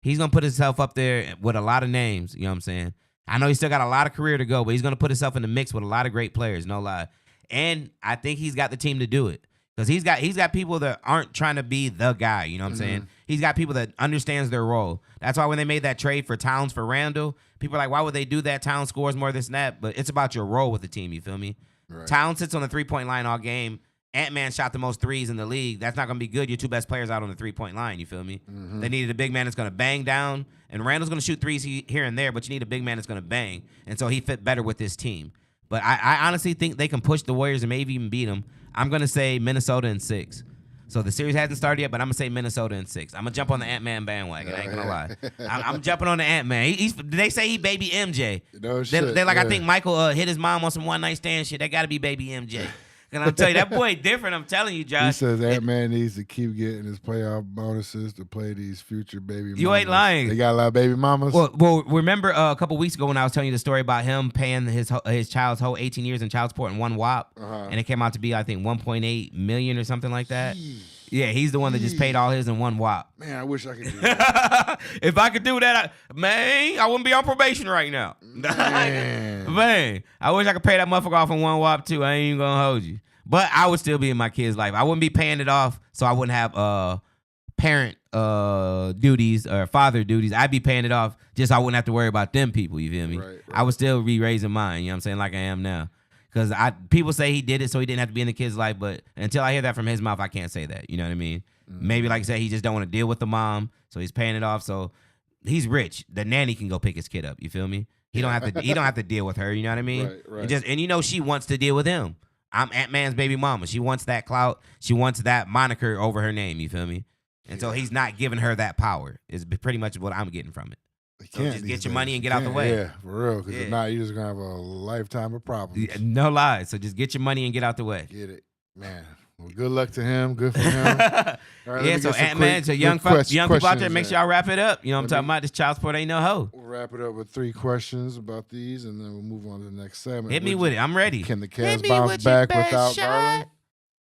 Speaker 2: he's going to put himself up there with a lot of names. You know what I'm saying? I know he's still got a lot of career to go, but he's going to put himself in the mix with a lot of great players, no lie. And I think he's got the team to do it. Because he's got people that aren't trying to be the guy, you know what I'm saying? He's got people that understands their role. That's why when they made that trade for Towns for Randall, people are like, why would they do that? Towns scores more than that. But it's about your role with the team, you feel me? Right. Towns sits on the three-point line all game. Ant-Man shot the most threes in the league. That's not going to be good. Your 2 best players out on the three-point line, you feel me? They needed a big man that's going to bang down. And Randall's going to shoot threes here and there, but you need a big man that's going to bang. And so he fit better with this team. But I honestly think they can push the Warriors and maybe even beat them. I'm going to say Minnesota in 6. So the series hasn't started yet, but I'm going to say Minnesota in 6. I'm going to jump on the Ant-Man bandwagon. I ain't going to lie. I'm jumping on the Ant-Man. They say he baby MJ.
Speaker 1: No
Speaker 2: shit. They're like, I think Michael hit his mom on some one-night stand shit. That got to be baby MJ. And I'm telling you, that boy different. I'm telling you, Josh.
Speaker 1: He says Ant-Man needs to keep getting his playoff bonuses to play these future baby mamas.
Speaker 2: You ain't lying.
Speaker 1: They got a lot of baby mamas.
Speaker 2: Well, remember a couple weeks ago when I was telling you the story about him paying his child's whole 18 years in child support in one WAP, and it came out to be, I think, 1.8 million or something like that. Yeah, he's the one that just paid all his in one WAP.
Speaker 1: Man, I wish I could do that.
Speaker 2: If I could do that, I wouldn't be on probation right now. Man, I wish I could pay that motherfucker off in one WAP too. I ain't even gonna hold you. But I would still be in my kid's life. I wouldn't be paying it off, so I wouldn't have parent duties or father duties. I'd be paying it off just so I wouldn't have to worry about them people, you feel me?
Speaker 1: Right.
Speaker 2: I would still be raising mine, you know what I'm saying, like I am now. Because people say he did it so he didn't have to be in the kid's life, but until I hear that from his mouth, I can't say that. You know what I mean? Maybe, like I said, he just don't want to deal with the mom, so he's paying it off. So he's rich. The nanny can go pick his kid up. You feel me? He don't have to deal with her. You know what I mean?
Speaker 1: Right.
Speaker 2: And she wants to deal with him. I'm Ant-Man's baby mama. She wants that clout. She wants that moniker over her name. You feel me? And so he's not giving her that power. Is pretty much what I'm getting from it. So just get your money and get out the way.
Speaker 1: Yeah, for real. Because if not, you're just going to have a lifetime of problems.
Speaker 2: No lies. So just get your money and get out the way.
Speaker 1: Get it. Man. Well, good luck to him. Good for him. Right,
Speaker 2: so Ant-Man, so young people out there, make sure y'all wrap it up. You know what I'm talking about? This child support ain't no hoe.
Speaker 1: We'll wrap it up with 3 questions about these, and then we'll move on to the next segment.
Speaker 2: Hit me with it. I'm ready.
Speaker 1: Can the Cavs bounce back without Garland?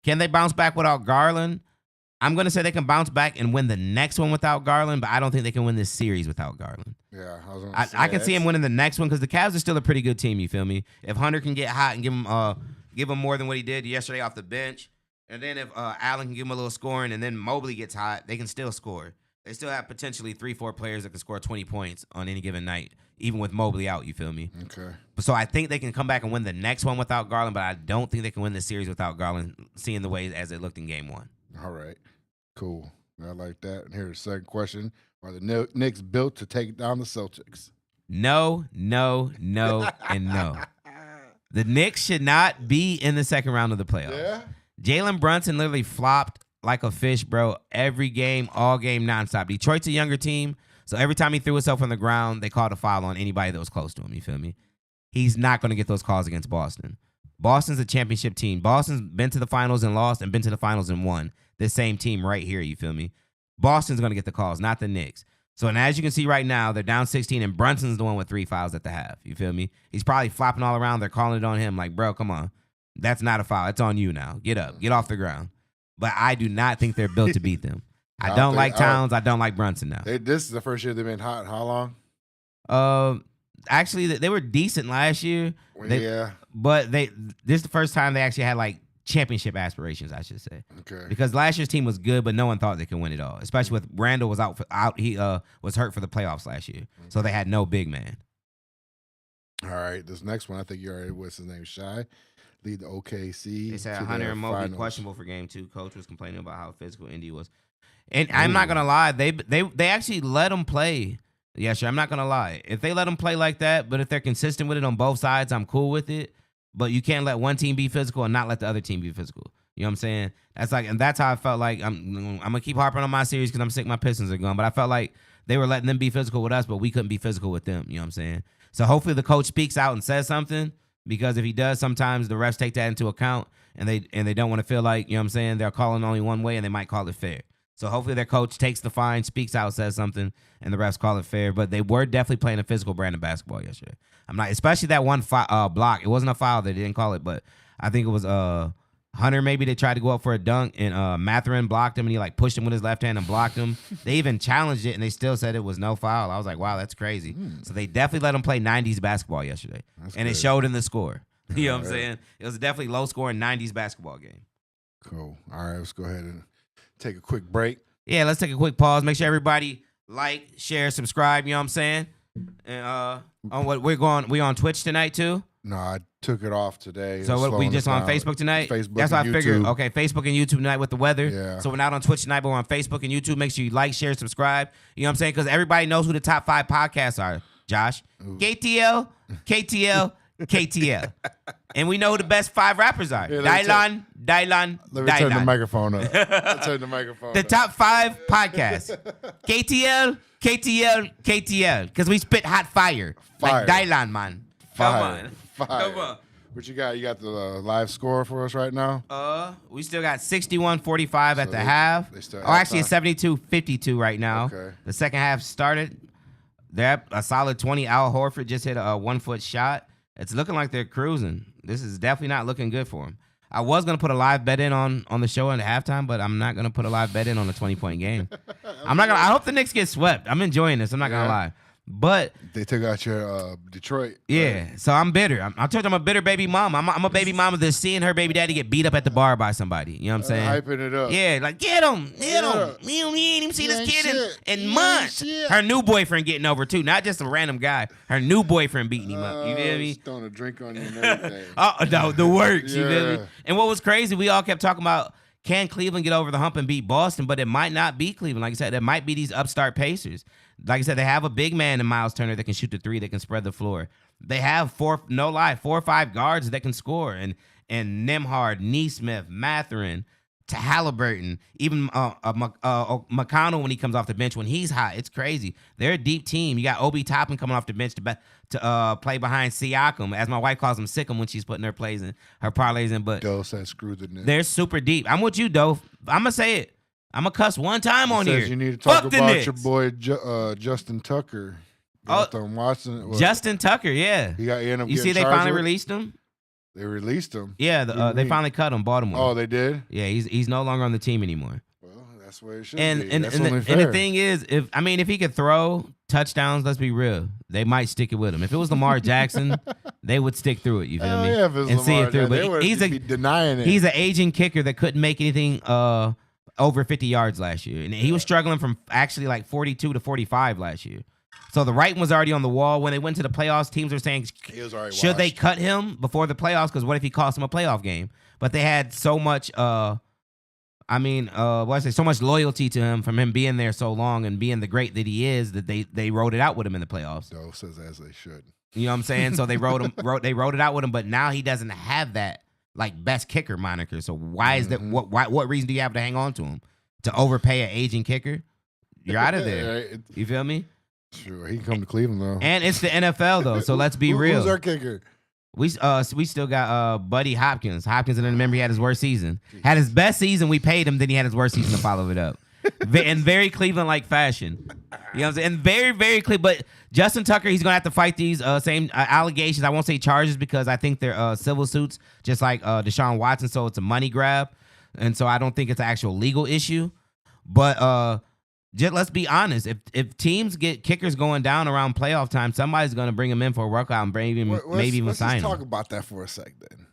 Speaker 2: Can they bounce back without Garland? I'm going to say they can bounce back and win the next one without Garland, but I don't think they can win this series without Garland.
Speaker 1: Yeah,
Speaker 2: I can see him winning the next one because the Cavs are still a pretty good team, you feel me? If Hunter can get hot and give him more than what he did yesterday off the bench, and then if Allen can give him a little scoring and then Mobley gets hot, they can still score. They still have potentially 3-4 players that can score 20 points on any given night, even with Mobley out, you feel me?
Speaker 1: Okay.
Speaker 2: So I think they can come back and win the next one without Garland, but I don't think they can win the series without Garland, seeing the way as it looked in game 1.
Speaker 1: All right. Cool. I like that. And here's the second question. Are the Knicks built to take down the Celtics?
Speaker 2: No, no, no, and no. The Knicks should not be in the second round of the playoffs.
Speaker 1: Yeah.
Speaker 2: Jalen Brunson literally flopped like a fish, bro. Every game, all game, nonstop. Detroit's a younger team, so every time he threw himself on the ground, they called a foul on anybody that was close to him. You feel me? He's not going to get those calls against Boston. Boston's a championship team. Boston's been to the finals and lost and been to the finals and won. This same team right here, you feel me? Boston's going to get the calls, not the Knicks. So, and as you can see right now, they're down 16, and Brunson's the one with 3 fouls at the half. You feel me? He's probably flopping all around. They're calling it on him like, bro, come on. That's not a foul. It's on you now. Get up. Get off the ground. But I do not think they're built to beat them. I don't like Towns. I don't like Brunson now.
Speaker 1: This is the first year they've been hot. How long?
Speaker 2: Actually, they were decent last year.
Speaker 1: Yeah.
Speaker 2: But this is the first time they actually had, like, championship aspirations, I should say.
Speaker 1: Okay.
Speaker 2: Because last year's team was good, but no one thought they could win it all. Especially with Randall was out. He was hurt for the playoffs last year, so they had no big man.
Speaker 1: All right, this next one, I think you already. What's his name? Shy, lead the OKC.
Speaker 2: They said
Speaker 1: to
Speaker 2: Hunter
Speaker 1: their
Speaker 2: and Mobley
Speaker 1: finals.
Speaker 2: questionable for game 2. Coach was complaining about how physical Indy was, and I'm not gonna lie, they actually let them play. Yeah, sure. I'm not gonna lie. If they let them play like that, but if they're consistent with it on both sides, I'm cool with it. But you can't let one team be physical and not let the other team be physical. You know what I'm saying? And that's how I felt like I'm gonna keep harping on my series because I'm sick my Pistons are gone. But I felt like they were letting them be physical with us, but we couldn't be physical with them. You know what I'm saying? So hopefully the coach speaks out and says something, because if he does, sometimes the refs take that into account and they don't want to feel like, you know what I'm saying, they're calling only one way and they might call it fair. So hopefully their coach takes the fine, speaks out, says something, and the refs call it fair. But they were definitely playing a physical brand of basketball yesterday. I'm not, especially that one block. It wasn't a foul. They didn't call it, but I think it was Hunter. Maybe they tried to go up for a dunk, and Mathurin blocked him, and he like pushed him with his left hand and blocked him. They even challenged it, and they still said it was no foul. I was like, wow, that's crazy. So they definitely let him play 90s basketball yesterday, and it showed in the score. You know what I'm saying? It was definitely low scoring 90s basketball game.
Speaker 1: Cool. All right, let's go ahead and take a quick break.
Speaker 2: Yeah, let's take a quick pause. Make sure everybody like, share, subscribe. You know what I'm saying? And on what we on Twitch tonight too.
Speaker 1: No, I took it off today.
Speaker 2: So what, we just on Facebook tonight?
Speaker 1: Facebook.
Speaker 2: That's what I figured.
Speaker 1: YouTube.
Speaker 2: Okay, Facebook and YouTube tonight with the weather.
Speaker 1: Yeah.
Speaker 2: So we're not on Twitch tonight, but we're on Facebook and YouTube. Make sure you like, share, subscribe. You know what I'm saying? Because everybody knows who the top 5 podcasts are, Josh.
Speaker 1: Ooh.
Speaker 2: KTL, KTL. And we know who the best 5 rappers are.
Speaker 1: Yeah,
Speaker 2: Dylan.
Speaker 1: Let me turn the microphone up.
Speaker 2: The top 5 podcasts. KTL. Because we spit hot fire. Like Dylan, man. Come on.
Speaker 1: What you got? You got the live score for us right now?
Speaker 2: We still got 61-45 at the half. Actually, it's 72-52 right now.
Speaker 1: Okay.
Speaker 2: The second half started. They're a solid 20. Al Horford just hit a 1-foot shot. It's looking like they're cruising. This is definitely not looking good for them. I was going to put a live bet in on the show at halftime, but I'm not going to put a live bet in on a 20-point game. I hope the Knicks get swept. I'm enjoying this. I'm not going to lie. But
Speaker 1: they took out your Detroit.
Speaker 2: Yeah, right? So I'm bitter. I told you I'm a bitter baby mom. I'm a baby mama that's seeing her baby daddy get beat up at the bar by somebody. You know what I'm saying?
Speaker 1: Hyping it up.
Speaker 2: Yeah, like get him. You ain't even see this kid in months. Her new boyfriend getting over too, not just a random guy. Her new boyfriend beating him up. You feel me?
Speaker 1: Throwing a drink on you and everything.
Speaker 2: No, the works. You feel me? And what was crazy, we all kept talking about, can Cleveland get over the hump and beat Boston? But it might not be Cleveland. Like I said, it might be these upstart Pacers. Like I said, they have a big man in Miles Turner that can shoot the 3, that can spread the floor. They have 4 or 5 guards that can score. And Nembhard, Neesmith, Mathurin, to Halliburton, even McConnell when he comes off the bench, when he's hot, it's crazy. They're a deep team. You got Obi Toppin coming off the bench to play behind Siakam, as my wife calls him Sick'em when she's putting her plays in, her parlays in. But
Speaker 1: Doe said screw the Knicks.
Speaker 2: They're super deep. I'm with you, Doe. I'm going to say it. I'm going to cuss one time on here.
Speaker 1: You need to talk about
Speaker 2: Knicks.
Speaker 1: your boy Justin Tucker.
Speaker 2: Justin Tucker, yeah. You see they finally released him?
Speaker 1: They released him?
Speaker 2: Yeah, they finally cut him, Baltimore.
Speaker 1: Oh, they did?
Speaker 2: Yeah, he's no longer on the team anymore.
Speaker 1: Well, that's where it should be.
Speaker 2: And the thing is, if he could throw touchdowns, let's be real, they might stick it with him. If it was Lamar Jackson, they would stick through it. You feel me?
Speaker 1: Yeah, if it was
Speaker 2: and
Speaker 1: Lamar
Speaker 2: see it through.
Speaker 1: Jackson,
Speaker 2: But he's
Speaker 1: denying it.
Speaker 2: He's an aging kicker that couldn't make anything over 50 yards last year, and he was struggling from actually like 42 to 45 last year. So the writing was already on the wall. When they went to the playoffs, teams were saying, should they cut him before the playoffs? Because what if he cost him a playoff game? But they had so much I mean, what I say, so much loyalty to him from him being there so long and being the great that he is that they wrote it out with him in the playoffs.
Speaker 1: Doe says as they should.
Speaker 2: You know what I'm saying? So they wrote it out with him, but now he doesn't have that like best kicker moniker. So why is that? What reason do you have to hang on to him? To overpay an aging kicker? You're out of there.
Speaker 1: Right.
Speaker 2: You feel me?
Speaker 1: Sure, he can come to Cleveland though.
Speaker 2: And it's the NFL though, so let's be real.
Speaker 1: Who's our kicker?
Speaker 2: We still got Buddy Hopkins. Hopkins, and remember he had his worst season. Had his best season, we paid him. Then he had his worst season to follow it up. In very Cleveland-like fashion. You know what I'm saying? And very, very Cleveland. But Justin Tucker, he's going to have to fight these same allegations. I won't say charges because I think they're civil suits, just like Deshaun Watson. So it's a money grab. And so I don't think it's an actual legal issue. But just let's be honest. If teams get kickers going down around playoff time, somebody's going to bring them in for a workout and maybe even sign them.
Speaker 1: Let's talk about that for a sec then.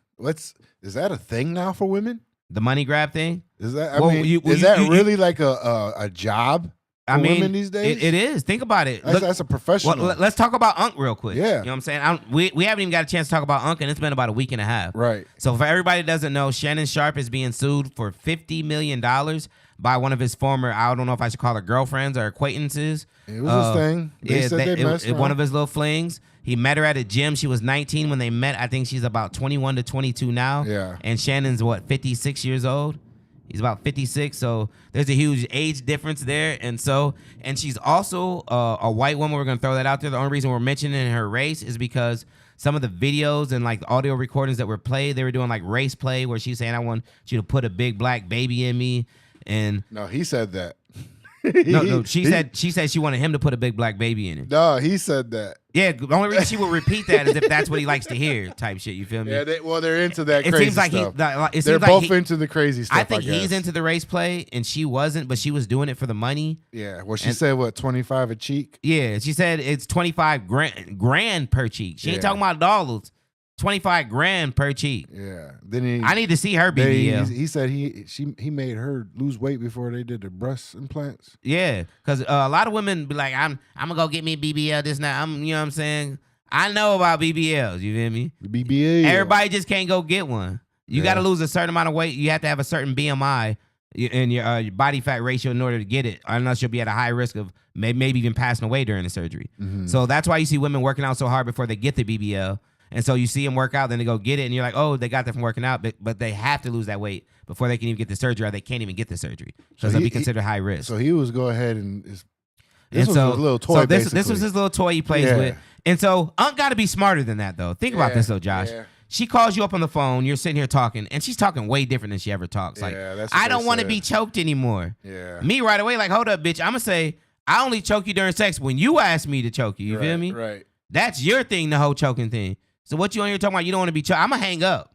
Speaker 1: Is that a thing now for women?
Speaker 2: The money grab thing?
Speaker 1: Is that really like a job for women these days?
Speaker 2: It is. Think about it.
Speaker 1: That's a professional.
Speaker 2: Well, let's talk about Unc real quick.
Speaker 1: Yeah.
Speaker 2: You know what I'm saying? We haven't even got a chance to talk about Unc, and it's been about a week and a half.
Speaker 1: Right.
Speaker 2: So for everybody that doesn't know, Shannon Sharp is being sued for $50 million by one of his former, I don't know if I should call her girlfriends or acquaintances.
Speaker 1: It was his thing. They said they messed around.
Speaker 2: One of his little flings. He met her at a gym. She was 19 when they met. I think she's about 21 to 22 now.
Speaker 1: Yeah.
Speaker 2: And Shannon's, 56 years old? He's about 56, so there's a huge age difference there. And she's also a white woman. We're going to throw that out there. The only reason we're mentioning her race is because some of the videos and like the audio recordings that were played, they were doing like race play where she's saying, I want you to put a big black baby in me. And
Speaker 1: no, he said that.
Speaker 2: No, she said she wanted him to put a big black baby in it.
Speaker 1: No, he said that.
Speaker 2: Yeah, the only reason she would repeat that is if that's what he likes to hear, type shit. You feel me?
Speaker 1: Yeah, they're into that.
Speaker 2: It
Speaker 1: crazy
Speaker 2: seems like
Speaker 1: stuff.
Speaker 2: They're
Speaker 1: both into the crazy stuff.
Speaker 2: I think he's into the race play, and she wasn't, but she was doing it for the money.
Speaker 1: Yeah, well, she said what, 25 a cheek?
Speaker 2: Yeah, she said it's 25 grand per cheek. She ain't talking about dollars. 25 grand per cheek.
Speaker 1: Yeah. Then
Speaker 2: I need to see her BBL.
Speaker 1: He said he made her lose weight before they did the breast implants.
Speaker 2: Yeah, because a lot of women be like, I'm gonna go get me a BBL this now. You know what I'm saying? I know about BBLs. You feel me?
Speaker 1: The BBL.
Speaker 2: Everybody just can't go get one. You got to lose a certain amount of weight. You have to have a certain BMI and your body fat ratio in order to get it, unless you'll be at a high risk of maybe even passing away during the surgery. Mm-hmm. So that's why you see women working out so hard before they get the BBL. And so you see them work out, then they go get it, and you're like, oh, they got that from working out, but they have to lose that weight before they can even get the surgery, or they can't even get the surgery because they'll be considered high risk.
Speaker 1: So he was go ahead and this was his little toy. So
Speaker 2: this was his little toy he plays with. And so Unc got to be smarter than that, though. Think about this, though, Josh. Yeah. She calls you up on the phone. You're sitting here talking, and she's talking way different than she ever talks. Like, I don't want to be choked anymore.
Speaker 1: Yeah.
Speaker 2: Me right away, like, hold up, bitch. I'm gonna say I only choke you during sex when you ask me to choke you. You feel me?
Speaker 1: Right.
Speaker 2: That's your thing, the whole choking thing. So what you on here talking about? You don't want to be choked. I'm gonna hang up.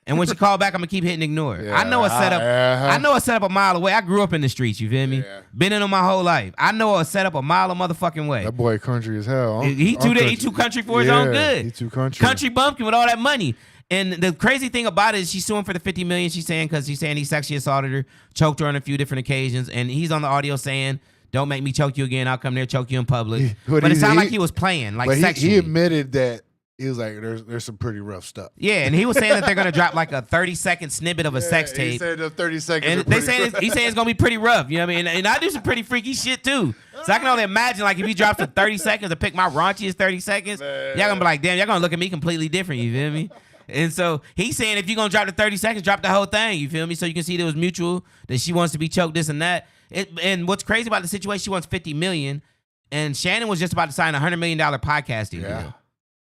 Speaker 2: And when she call back, I'm gonna keep hitting ignore. Yeah, I know a setup. I know a setup a mile away. I grew up in the streets. You feel me? Yeah. Been in them my whole life. I know a setup a mile a motherfucking way.
Speaker 1: That boy country as hell.
Speaker 2: He too country for his own good.
Speaker 1: He too country.
Speaker 2: Country bumpkin with all that money. And the crazy thing about it is she's suing for the $50 million. She's saying because she's saying he sexually assaulted her, choked her on a few different occasions, and he's on the audio saying, "Don't make me choke you again. I'll come there choke you in public." But it sounded like he was playing, like sexually.
Speaker 1: He admitted that. He was like, there's some pretty rough stuff.
Speaker 2: Yeah, and he was saying that they're going to drop like a 30-second snippet of a sex tape.
Speaker 1: He said the 30 seconds.
Speaker 2: And he's saying it's going to be pretty rough. You know what I mean? And I do some pretty freaky shit too. So I can only imagine like if he drops the 30 seconds to pick my raunchiest 30 seconds, y'all going to be like, damn, y'all going to look at me completely different. You feel me? And so he's saying if you're going to drop the 30 seconds, drop the whole thing. You feel me? So you can see there was mutual, that she wants to be choked, this and that. And what's crazy about the situation, she wants $50 million. And Shannon was just about to sign a $100 million podcasting deal.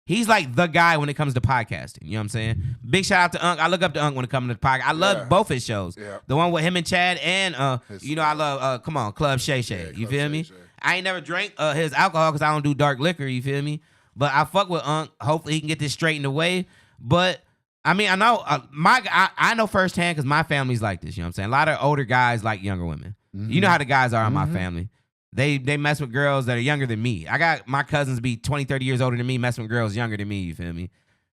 Speaker 2: He's like the guy when it comes to podcasting. You know what I'm saying? Big shout out to Unc. I look up to Unc when it comes to the podcast. I love both his shows. Yeah. The one with him and Chad and, I love, come on, Club Shay Shay. You feel me? I ain't never drank his alcohol because I don't do dark liquor. You feel me? But I fuck with Unc. Hopefully he can get this straightened away. But, I mean, I know I know firsthand because my family's like this. You know what I'm saying? A lot of older guys like younger women. Mm-hmm. You know how the guys are in my family. They mess with girls that are younger than me. I got my cousins be 20, 30 years older than me, messing with girls younger than me, you feel me?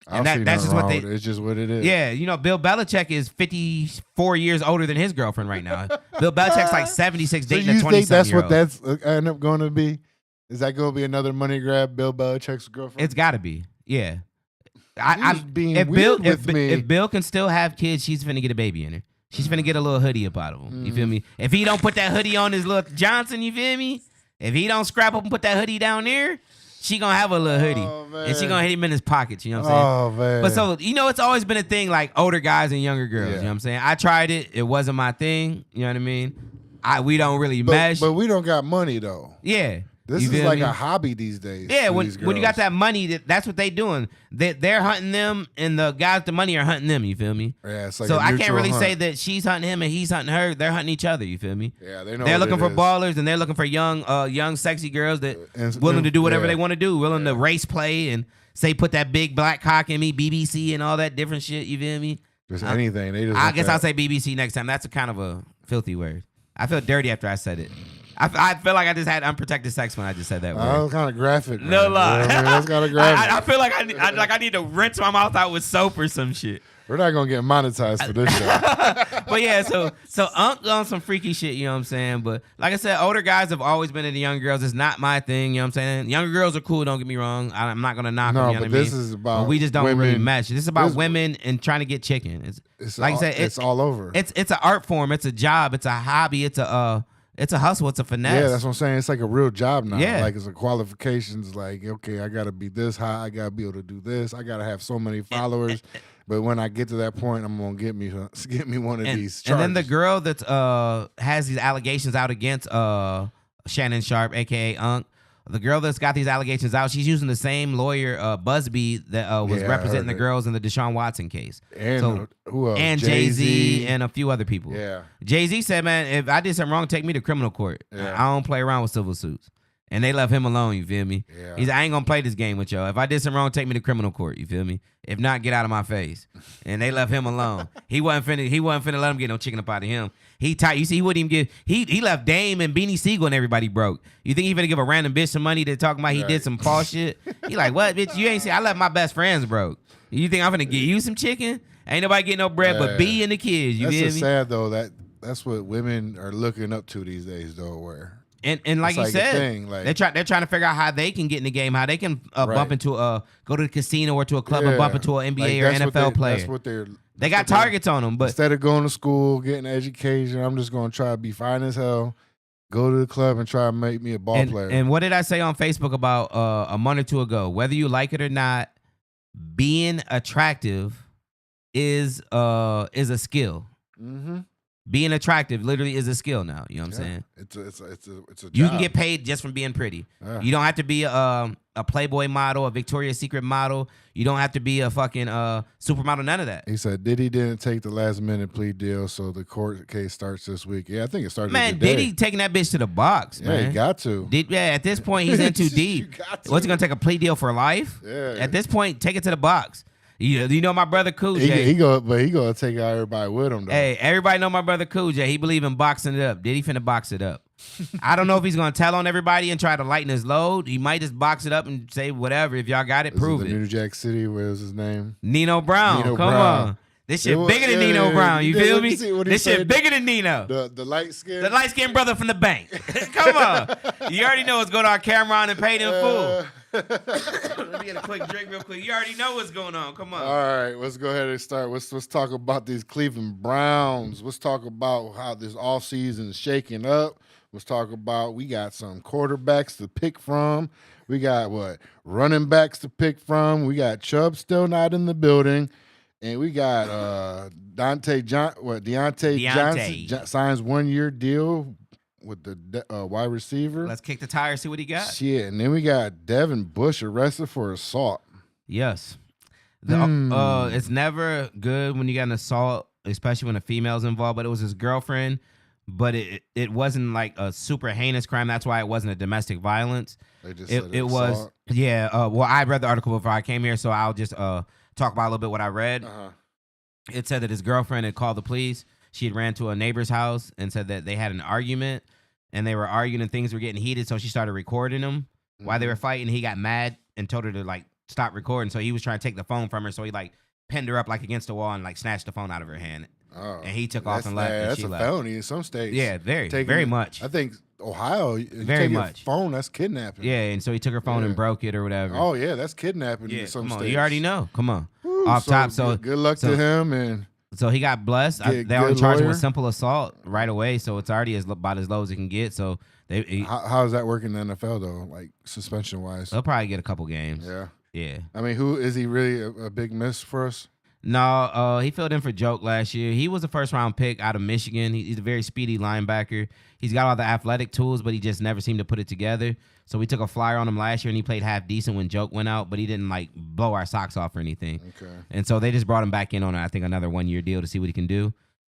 Speaker 2: And that's just what they...
Speaker 1: It's just what it is.
Speaker 2: Yeah, you know, Bill Belichick is 54 years older than his girlfriend right now. Bill Belichick's like 76 dating a 20-something-year-old.
Speaker 1: So you think that's what that's end up going to be? Is that going to be another money grab, Bill Belichick's girlfriend?
Speaker 2: It's got to be, yeah.
Speaker 1: If Bill
Speaker 2: can still have kids, she's finna get a baby in her. She's finna get a little hoodie up out of him. You feel me? If he don't put that hoodie on his little Johnson, you feel me? If he don't scrap up and put that hoodie down there, she gonna have a little hoodie. And she gonna hit him in his pockets, you know what I'm saying?
Speaker 1: Man.
Speaker 2: But so, it's always been a thing like older guys and younger girls, you know what I'm saying? I tried it. It wasn't my thing, you know what I mean? We don't really mesh.
Speaker 1: But we don't got money, though.
Speaker 2: Yeah.
Speaker 1: This is like a hobby these days.
Speaker 2: Yeah, when you got that money, that's what they doing. They're hunting them, and the guys with the money are hunting them. You feel me?
Speaker 1: Yeah, it's like
Speaker 2: so
Speaker 1: a
Speaker 2: I can't really
Speaker 1: hunt.
Speaker 2: say that she's hunting him and he's hunting her. They're hunting each other. You feel me?
Speaker 1: Yeah, they know.
Speaker 2: They're
Speaker 1: what
Speaker 2: looking
Speaker 1: it
Speaker 2: for
Speaker 1: is.
Speaker 2: ballers, and they're looking for young, sexy girls that willing to do whatever they want to do, willing to race play and say put that big black cock in me, BBC and all that different shit. You feel me?
Speaker 1: Just anything. They just
Speaker 2: I guess I'll say BBC next time. That's a kind of a filthy word. I feel dirty after I said it. I feel like I just had unprotected sex when I just said that word.
Speaker 1: That was kind of graphic. Man.
Speaker 2: No lie.
Speaker 1: You know what I mean? That's kind of graphic.
Speaker 2: I feel like I need to rinse my mouth out with soap or some shit.
Speaker 1: We're not gonna get monetized for this show.
Speaker 2: But yeah, so Unc on some freaky shit, you know what I'm saying? But like I said, older guys have always been into young girls. It's not my thing, you know what I'm saying? Younger girls are cool, don't get me wrong. I'm not gonna knock them, you know what I mean?
Speaker 1: This is about
Speaker 2: but we just don't
Speaker 1: women.
Speaker 2: really mesh. This is about women and trying to get chicken. It's like I said,
Speaker 1: it's all over.
Speaker 2: It's an art form, it's a job, it's a hobby, it's a hustle, it's a finesse.
Speaker 1: Yeah, that's what I'm saying. It's like a real job now.
Speaker 2: Yeah.
Speaker 1: Like it's a qualifications. Like, okay, I gotta be this high. I gotta be able to do this. I gotta have so many followers. But when I get to that point, I'm gonna get me one of these charges.
Speaker 2: And then the girl that has these allegations out against Shannon Sharp, aka Unc. The girl that's got these allegations out, she's using the same lawyer, Busby, that was representing the girls in the Deshaun Watson case.
Speaker 1: And who else?
Speaker 2: And Jay-Z and a few other people.
Speaker 1: Yeah.
Speaker 2: Jay-Z said, man, if I did something wrong, take me to criminal court.
Speaker 1: Yeah.
Speaker 2: I don't play around with civil suits. And they left him alone, you feel me?
Speaker 1: Yeah.
Speaker 2: He's like, I ain't gonna play this game with y'all. If I did something wrong, take me to criminal court, you feel me? If not, get out of my face. And they left him alone. He wasn't finna let him get no chicken up out of him. He tight. You see, he wouldn't even give he left Dame and Beanie Siegel and everybody broke. You think he finna give a random bitch some money to talk about he did some false shit? He like, what, bitch? You ain't see I left my best friends broke. You think I'm finna get you some chicken? Ain't nobody getting no bread but B and the kids. You
Speaker 1: that's
Speaker 2: feel
Speaker 1: just
Speaker 2: me?
Speaker 1: sad though. That's what women are looking up to these days though, where
Speaker 2: And like you said, they're trying to figure out how they can get in the game, how they can bump into go to the casino or to a club and bump into an NBA or NFL player.
Speaker 1: That's what
Speaker 2: they got targets on them, but
Speaker 1: instead of going to school, getting an education, I'm just going to try to be fine as hell, go to the club and try to make me a ball player.
Speaker 2: And what did I say on Facebook about a month or two ago? Whether you like it or not, being attractive is a skill.
Speaker 1: Mm-hmm.
Speaker 2: Being attractive literally is a skill now. You know what I'm saying?
Speaker 1: It's a job.
Speaker 2: You can get paid just from being pretty.
Speaker 1: Yeah.
Speaker 2: You don't have to be a Playboy model, a Victoria's Secret model. You don't have to be a fucking supermodel. None of that.
Speaker 1: He said Diddy didn't take the last minute plea deal, so the court case starts this week. Yeah, I think it started
Speaker 2: Man,
Speaker 1: today.
Speaker 2: Diddy taking that bitch to the box,
Speaker 1: Yeah,
Speaker 2: man.
Speaker 1: he got to.
Speaker 2: At this point, he's in too deep.
Speaker 1: got to.
Speaker 2: What's he gonna take a plea deal for life?
Speaker 1: Yeah.
Speaker 2: At this point, take it to the box. You know my brother Cool J.
Speaker 1: He gonna take out everybody with him though.
Speaker 2: Hey, everybody know my brother Cool J. He believe in boxing it up. Diddy finna box it up. I don't know if he's gonna tell on everybody and try to lighten his load. He might just box it up and say whatever. If y'all got it, prove it.
Speaker 1: New Jack City, what was his name?
Speaker 2: Nino Brown. Come on. This shit bigger than Nino Brown. You feel me? This shit bigger than Nino.
Speaker 1: The light skin.
Speaker 2: The light skinned brother from the bank. Come on. You already know what's going on. Cameron and paid in full. Let me get a quick drink real quick. You already know what's going on. Come on.
Speaker 1: All right, let's go ahead and start. Let's talk about these Cleveland Browns. Let's talk about how this offseason is shaking up. Let's talk about we got some quarterbacks to pick from. We got running backs to pick from. We got Chubb still not in the building. And we got Deontay Johnson signs 1 year deal with the wide receiver.
Speaker 2: Let's kick the tires, see what he got.
Speaker 1: Shit, and then we got Devin Bush arrested for assault.
Speaker 2: Yes. It's never good when you got an assault, especially when a female's involved, but it was his girlfriend, but it wasn't like a super heinous crime. That's why it wasn't a domestic violence.
Speaker 1: They just said
Speaker 2: it was
Speaker 1: assault.
Speaker 2: Yeah. Well, I read the article before I came here, so I'll just talk about a little bit what I read.
Speaker 1: Uh-huh.
Speaker 2: It said that his girlfriend had called the police. She had ran to a neighbor's house and said that they had an argument, and they were arguing and things were getting heated, so she started recording them while they were fighting. He got mad and told her to stop recording, so he was trying to take the phone from her, so he pinned her up against the wall and snatched the phone out of her hand. Oh, and he took off and left.
Speaker 1: That's
Speaker 2: a
Speaker 1: felony in some states.
Speaker 2: Yeah, very much.
Speaker 1: I think Ohio,
Speaker 2: very much.
Speaker 1: Phone, that's kidnapping.
Speaker 2: Yeah, and so he took her phone and broke it or whatever.
Speaker 1: Oh yeah, that's kidnapping in some
Speaker 2: come on,
Speaker 1: states.
Speaker 2: You already know. Come on,
Speaker 1: Woo,
Speaker 2: off top. So
Speaker 1: good luck to him and.
Speaker 2: So he got blessed.
Speaker 1: Get
Speaker 2: They only
Speaker 1: good
Speaker 2: charged him
Speaker 1: lawyer?
Speaker 2: with simple assault right away, so it's already about as low as it can get. So
Speaker 1: How does that work in the NFL though? Like suspension wise?
Speaker 2: they'll probably get a couple games.
Speaker 1: Yeah.
Speaker 2: Yeah.
Speaker 1: I mean, who is he really a big miss for us?
Speaker 2: No, he filled in for Joke last year. He was a first-round pick out of Michigan. He's a very speedy linebacker. He's got all the athletic tools, but he just never seemed to put it together. So we took a flyer on him last year, and he played half decent when Joke went out, but he didn't, like, blow our socks off or anything.
Speaker 1: Okay.
Speaker 2: And so they just brought him back in on, I think, another one-year deal to see what he can do.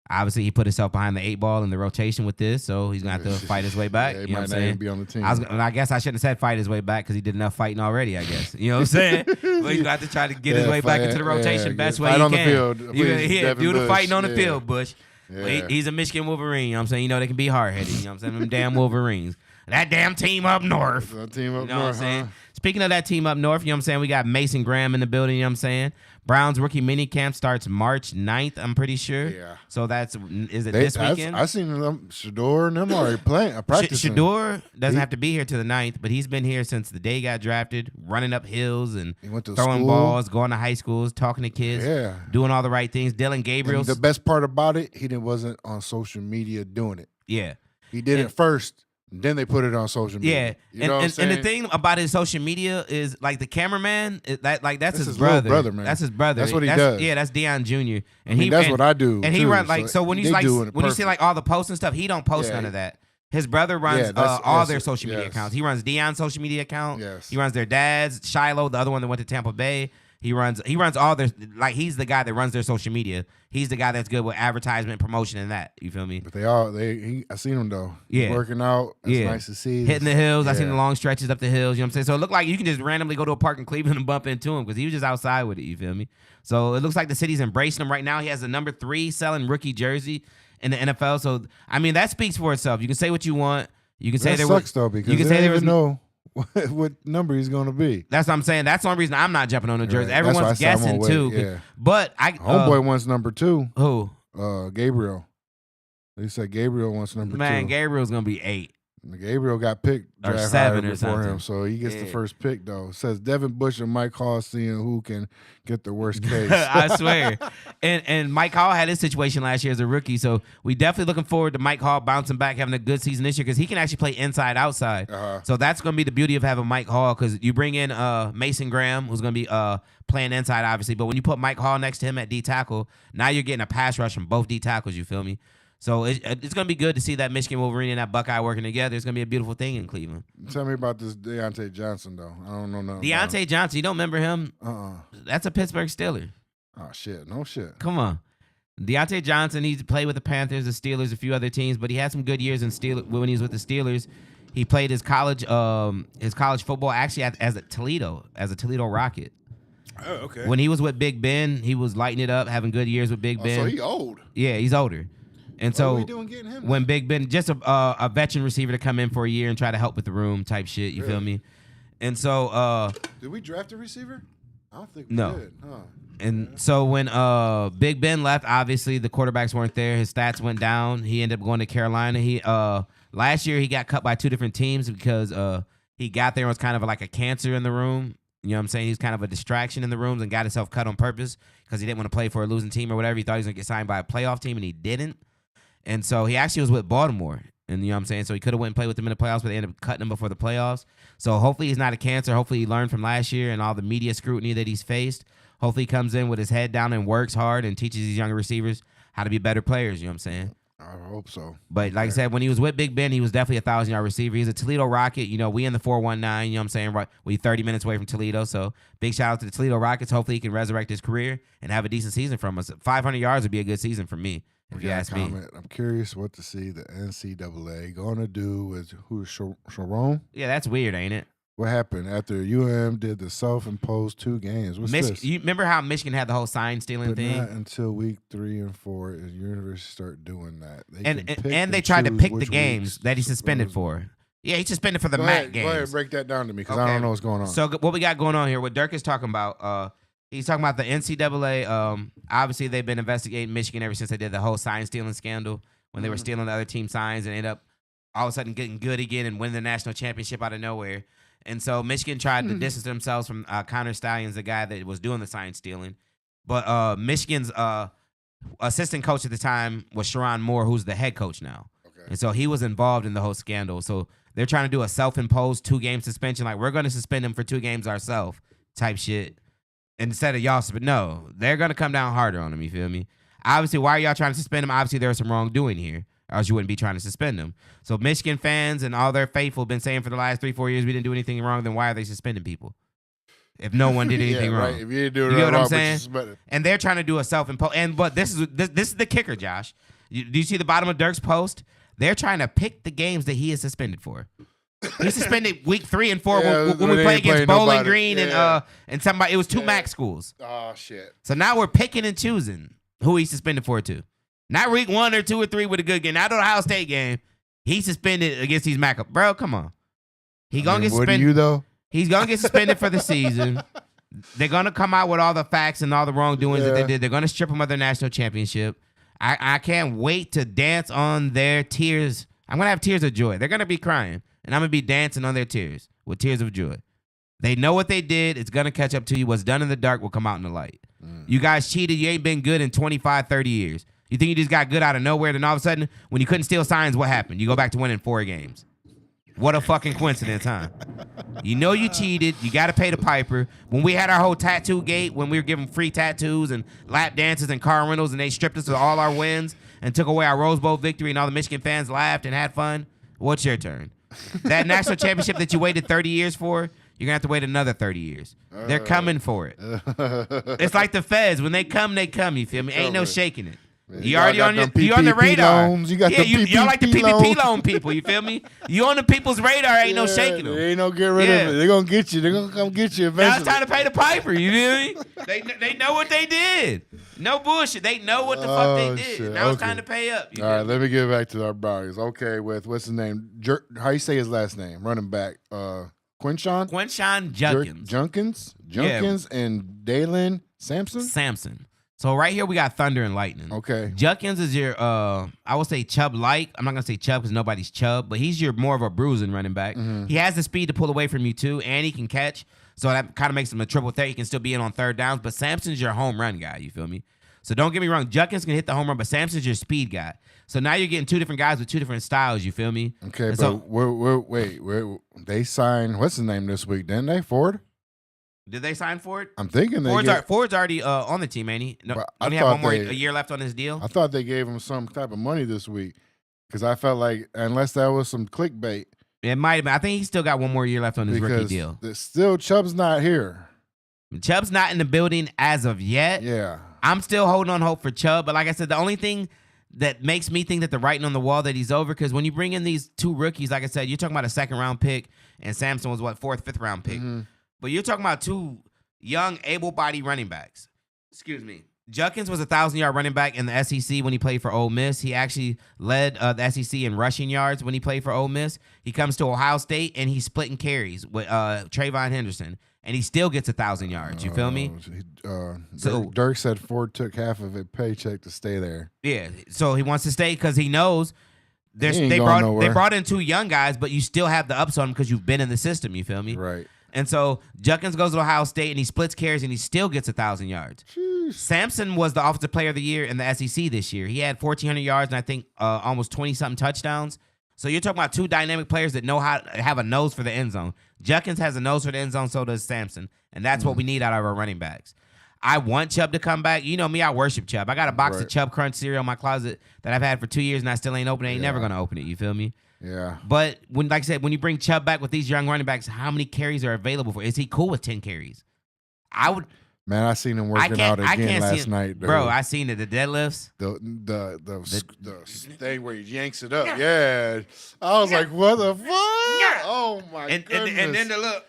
Speaker 2: Obviously, he put himself behind the 8 ball in the rotation with this, so he's going to have to fight his way back.
Speaker 1: Yeah, he
Speaker 2: you know
Speaker 1: might
Speaker 2: what I'm
Speaker 1: not even
Speaker 2: saying?
Speaker 1: be on the team.
Speaker 2: I guess I shouldn't have said fight his way back because he did enough fighting already, I guess. You know what I'm saying? But he's got to try to get his way back into the rotation best way he
Speaker 1: on
Speaker 2: can.
Speaker 1: The field,
Speaker 2: Do the fighting on the field, Bush.
Speaker 1: Yeah.
Speaker 2: He's a Michigan Wolverine. You know what I'm saying? You know they can be hard-headed. You know what I'm saying? Them damn Wolverines. That damn team up north.
Speaker 1: That team up
Speaker 2: You know what I'm
Speaker 1: north,
Speaker 2: saying?
Speaker 1: huh?
Speaker 2: Speaking of that team up north, you know what I'm saying? We got Mason Graham in the building, you know what I'm saying? Browns rookie mini camp starts March 9th, I'm pretty sure.
Speaker 1: Yeah.
Speaker 2: So is it this weekend?
Speaker 1: I seen them, Shador and them already playing, practicing.
Speaker 2: Shador doesn't have to be here to the 9th, but he's been here since the day he got drafted, running up hills and
Speaker 1: He went to
Speaker 2: throwing
Speaker 1: school.
Speaker 2: balls, going to high schools, talking to kids,
Speaker 1: Yeah.
Speaker 2: doing all the right things. Dylan
Speaker 1: And
Speaker 2: Gabriel's.
Speaker 1: the best part about it, wasn't on social media doing it.
Speaker 2: Yeah.
Speaker 1: He did it first, then they put it on social media.
Speaker 2: Yeah,
Speaker 1: You know what I'm
Speaker 2: and
Speaker 1: saying?
Speaker 2: the thing about his social media is like the cameraman, that's his
Speaker 1: his
Speaker 2: brother.
Speaker 1: little brother, man.
Speaker 2: That's his brother.
Speaker 1: That's what he does.
Speaker 2: Yeah, that's Deion Jr.
Speaker 1: I mean, that's what I do,
Speaker 2: And he
Speaker 1: too,
Speaker 2: runs like
Speaker 1: so
Speaker 2: when
Speaker 1: they doing it
Speaker 2: you see
Speaker 1: perfect.
Speaker 2: like all the posts and stuff, he don't post
Speaker 1: Yeah,
Speaker 2: none of that. His brother runs
Speaker 1: that's
Speaker 2: all their
Speaker 1: it.
Speaker 2: social media
Speaker 1: Yes.
Speaker 2: accounts. He runs Deion's social media account.
Speaker 1: Yes.
Speaker 2: He runs their dad's, Shiloh, the other one that went to Tampa Bay. He runs all their, like, he's the guy that runs their social media. He's the guy that's good with advertisement, promotion, and that. You feel me?
Speaker 1: But I seen him though.
Speaker 2: Yeah.
Speaker 1: Working out. It's
Speaker 2: Yeah.
Speaker 1: nice to see.
Speaker 2: Hitting the hills. I seen
Speaker 1: Yeah.
Speaker 2: the long stretches up the hills. You know what I'm saying? So it looked like you can just randomly go to a park in Cleveland and bump into him because he was just outside with it. You feel me? So it looks like the city's embracing him right now. He has the number 3 selling rookie jersey in the NFL. So, I mean, that speaks for itself. You can say what you want. You can say
Speaker 1: That
Speaker 2: there
Speaker 1: sucks
Speaker 2: was,
Speaker 1: though because
Speaker 2: you can
Speaker 1: they
Speaker 2: say
Speaker 1: don't
Speaker 2: there was
Speaker 1: even know what number he's going to be.
Speaker 2: That's what I'm saying. That's the only reason I'm not jumping on the jersey.
Speaker 1: Right. That's why I
Speaker 2: Everyone's
Speaker 1: said I'm
Speaker 2: guessing
Speaker 1: gonna
Speaker 2: too.
Speaker 1: wait, yeah.
Speaker 2: But
Speaker 1: Homeboy wants number 2.
Speaker 2: who?
Speaker 1: Gabriel. They said Gabriel wants number 2.
Speaker 2: Man, Gabriel's gonna be 8.
Speaker 1: Gabriel got picked
Speaker 2: Or
Speaker 1: draft
Speaker 2: 7
Speaker 1: higher
Speaker 2: or
Speaker 1: before
Speaker 2: something.
Speaker 1: him, so he gets the
Speaker 2: Yeah.
Speaker 1: first pick though. It says Devin Bush and Mike Hall seeing who can get the worst case.
Speaker 2: I swear. And Mike Hall had his situation last year as a rookie, so we definitely looking forward to Mike Hall bouncing back, having a good season this year because he can actually play inside, outside.
Speaker 1: Uh-huh.
Speaker 2: So that's going to be the beauty of having Mike Hall because you bring in Mason Graham, who's going to be playing inside, obviously, but when you put Mike Hall next to him at D tackle, now you're getting a pass rush from both D tackles, you feel me? So it's going to be good to see that Michigan Wolverine and that Buckeye working together. It's going to be a beautiful thing in Cleveland.
Speaker 1: Tell me about this Deontay Johnson though. I don't know nothing. about him.
Speaker 2: Deontay Johnson, you don't remember him? That's a Pittsburgh Steeler.
Speaker 1: Oh shit, no shit.
Speaker 2: Come on. Deontay Johnson, he's played with the Panthers, the Steelers, a few other teams, but he had some good years when he was with the Steelers. He played his college football actually as a Toledo Rocket.
Speaker 1: Oh, okay.
Speaker 2: When he was with Big Ben, he was lighting it up, having good years with Big Ben.
Speaker 1: So he old.
Speaker 2: Yeah, he's older. And
Speaker 1: What
Speaker 2: so
Speaker 1: are we doing getting him?
Speaker 2: when Big Ben, just a veteran receiver to come in for a year and try to help with the room type shit, you feel
Speaker 1: Really?
Speaker 2: me? And so
Speaker 1: Did we draft a receiver? I don't think we
Speaker 2: No.
Speaker 1: did. Huh.
Speaker 2: And so when Big Ben left, obviously the quarterbacks weren't there. His stats went down. He ended up going to Carolina. He last year he got cut by 2 different teams because he got there and was kind of like a cancer in the room. You know what I'm saying? He's kind of a distraction in the rooms and got himself cut on purpose because he didn't want to play for a losing team or whatever. He thought he was going to get signed by a playoff team and he didn't. And so he actually was with Baltimore. And you know what I'm saying? So he could have went and played with them in the playoffs, but they ended up cutting him before the playoffs. So hopefully he's not a cancer. Hopefully he learned from last year and all the media scrutiny that he's faced. Hopefully he comes in with his head down and works hard and teaches these younger receivers how to be better players. You know what I'm saying?
Speaker 1: I hope so.
Speaker 2: But like I said, when he was with Big Ben, he was definitely a 1,000-yard receiver. He's a Toledo Rocket. You know, we in the 419, you know what I'm saying? Right, we 30 minutes away from Toledo. So big shout out to the Toledo Rockets. Hopefully he can resurrect his career and have a decent season from us. 500 yards would be a good season for me, if you ask me.
Speaker 1: I'm curious what to see the NCAA going to do with Sharon.
Speaker 2: Yeah, that's weird, ain't it?
Speaker 1: What happened after did the self-imposed 2 games? What's this?
Speaker 2: You remember how Michigan had the whole sign stealing
Speaker 1: But
Speaker 2: thing?
Speaker 1: not until week 3 and 4 is universities start doing that. They can pick
Speaker 2: And they tried to
Speaker 1: choose
Speaker 2: pick the
Speaker 1: which
Speaker 2: games
Speaker 1: weeks
Speaker 2: that he's suspended
Speaker 1: supposedly.
Speaker 2: for. Yeah, he's suspended for the
Speaker 1: Go
Speaker 2: MAC
Speaker 1: ahead,
Speaker 2: games.
Speaker 1: Go ahead, break that down to me because I
Speaker 2: Okay.
Speaker 1: don't know what's going on.
Speaker 2: So what we got going on here, what Dirk is talking about, he's talking about the NCAA. Obviously, they've been investigating Michigan ever since they did the whole sign stealing scandal when they were stealing the other team signs and ended up all of a sudden getting good again and winning the national championship out of nowhere. And so Michigan tried to distance themselves from Connor Stallions, the guy that was doing the sign stealing. But Michigan's assistant coach at the time was Sharon Moore, who's the head coach now.
Speaker 1: Okay.
Speaker 2: And so he was involved in the whole scandal. So they're trying to do a self-imposed 2-game suspension. Like, we're going to suspend him for 2 games ourselves type shit. Instead of y'all, but no, they're going to come down harder on him. You feel me? Obviously, why are y'all trying to suspend him? Obviously, there was some wrongdoing here, or else you wouldn't be trying to suspend him. So Michigan fans and all their faithful have been saying for the last 3-4 years we didn't do anything wrong, then why are they suspending people? If no one did anything wrong.
Speaker 1: Right. If you didn't do it
Speaker 2: You get what I'm
Speaker 1: wrong,
Speaker 2: saying? And they're trying to do a self-imposed. But this is the kicker, Josh. Do you see the bottom of Dirk's post? They're trying to pick the games that he is suspended for. He suspended week 3 and 4 when we played against Bowling Green and somebody. It was 2 MAC schools.
Speaker 1: Oh shit!
Speaker 2: So now we're picking and choosing who he suspended for too. Not week 1 or 2 or 3 with a good game. Not the Ohio State game. He suspended against these MAC. Bro, come on. He gonna get suspended.
Speaker 1: What do you though?
Speaker 2: He's gonna get suspended for the season. They're gonna come out with all the facts and all the wrongdoings that they did. They're gonna strip him of their national championship. I can't wait to dance on their tears. I'm gonna have tears of joy. They're gonna be crying. And I'm going to be dancing on their tears with tears of joy. They know what they did. It's going to catch up to you. What's done in the dark will come out in the light. You guys cheated. You ain't been good in 25, 30 years. You think you just got good out of nowhere, then all of a sudden, when you couldn't steal signs, what happened? You go back to winning 4 games. What a fucking coincidence, huh? You know you cheated. You got to pay the piper. When we had our whole tattoo gate, when we were giving free tattoos and lap dances and car rentals, and they stripped us of all our wins and took away our Rose Bowl victory, and all the Michigan fans laughed and had fun, what's your turn? That national championship that you waited 30 years for, you're going to have to wait another 30 years. They're coming for it. It's like the feds. When they come, you feel me? Ain't no shaking it. You already on the radar.
Speaker 1: Loans. You got the PPP
Speaker 2: y'all like the PPP
Speaker 1: loan
Speaker 2: loan people, you feel me? You on the people's radar, ain't no shaking them.
Speaker 1: They ain't no get rid of it. They're going to get you. They're going to come get you eventually.
Speaker 2: Now it's time to pay the piper, you feel me? They know what they did. No bullshit. They know what the fuck they did.
Speaker 1: Shit.
Speaker 2: Now it's time to pay up.
Speaker 1: All right, let me get back to our Brownies. Okay, with what's his name? How you say his last name? Running back. Quinshon Junkins and Dalen Sampson.
Speaker 2: So right here we got Thunder and Lightning.
Speaker 1: Okay.
Speaker 2: Junkins is your I would say Chubb-like. I'm not gonna say Chubb because nobody's Chubb, but he's your more of a bruising running back. Mm-hmm. He has the speed to pull away from you too, and he can catch. So that kind of makes him a triple threat. He can still be in on third downs, but Sampson's your home run guy. You feel me? So don't get me wrong. Junkins can hit the home run, but Sampson's your speed guy. So now you're getting 2 different guys with 2 different styles. You feel me?
Speaker 1: Okay, and but wait, they signed what's his name this week? Didn't they? Ford?
Speaker 2: Did they sign Ford?
Speaker 1: I'm thinking
Speaker 2: Ford's already on the team, ain't he? No, only have a year left on his deal.
Speaker 1: I thought they gave him some type of money this week because I felt like unless that was some clickbait.
Speaker 2: It might have been. I think he's still got 1 more year left on his rookie deal.
Speaker 1: Still, Chubb's not here.
Speaker 2: Chubb's not in the building as of yet.
Speaker 1: Yeah.
Speaker 2: I'm still holding on hope for Chubb. But like I said, the only thing that makes me think that the writing on the wall that he's over, because when you bring in these 2 rookies, like I said, you're talking about a 2nd-round pick, and Sampson was, 4th, 5th-round pick. Mm-hmm. But you're talking about 2 young, able-bodied running backs. Excuse me. Junkins was a 1,000-yard running back in the SEC when he played for Ole Miss. He actually led the SEC in rushing yards when he played for Ole Miss. He comes to Ohio State, and he's splitting carries with Trayvon Henderson, and he still gets 1,000 yards. You feel me?
Speaker 1: Dirk said Ford took half of his paycheck to stay there.
Speaker 2: Yeah, so he wants to stay because he knows they brought in 2 young guys, but you still have the ups on them because you've been in the system. You feel me?
Speaker 1: Right.
Speaker 2: And so Junkins goes to Ohio State, and he splits carries, and he still gets 1,000 yards. Jeez. Sampson was the Offensive Player of the Year in the SEC this year. He had 1,400 yards and I think almost 20-something touchdowns. So you're talking about 2 dynamic players that know how to have a nose for the end zone. Junkins has a nose for the end zone, so does Sampson. And that's what we need out of our running backs. I want Chubb to come back. You know me, I worship Chubb. I got a box of Chubb Crunch cereal in my closet that I've had for 2 years, and I still ain't opened it. I ain't never going to open it. You feel me?
Speaker 1: Yeah.
Speaker 2: But like I said, when you bring Chubb back with these young running backs, how many carries are available for? Is he cool with 10 carries? I would.
Speaker 1: Man, I seen him working out again last night, dude.
Speaker 2: Bro, I seen it. The deadlifts.
Speaker 1: The thing where he yanks it up. Yeah. I was like, what the fuck? Oh, my goodness.
Speaker 2: And then the look.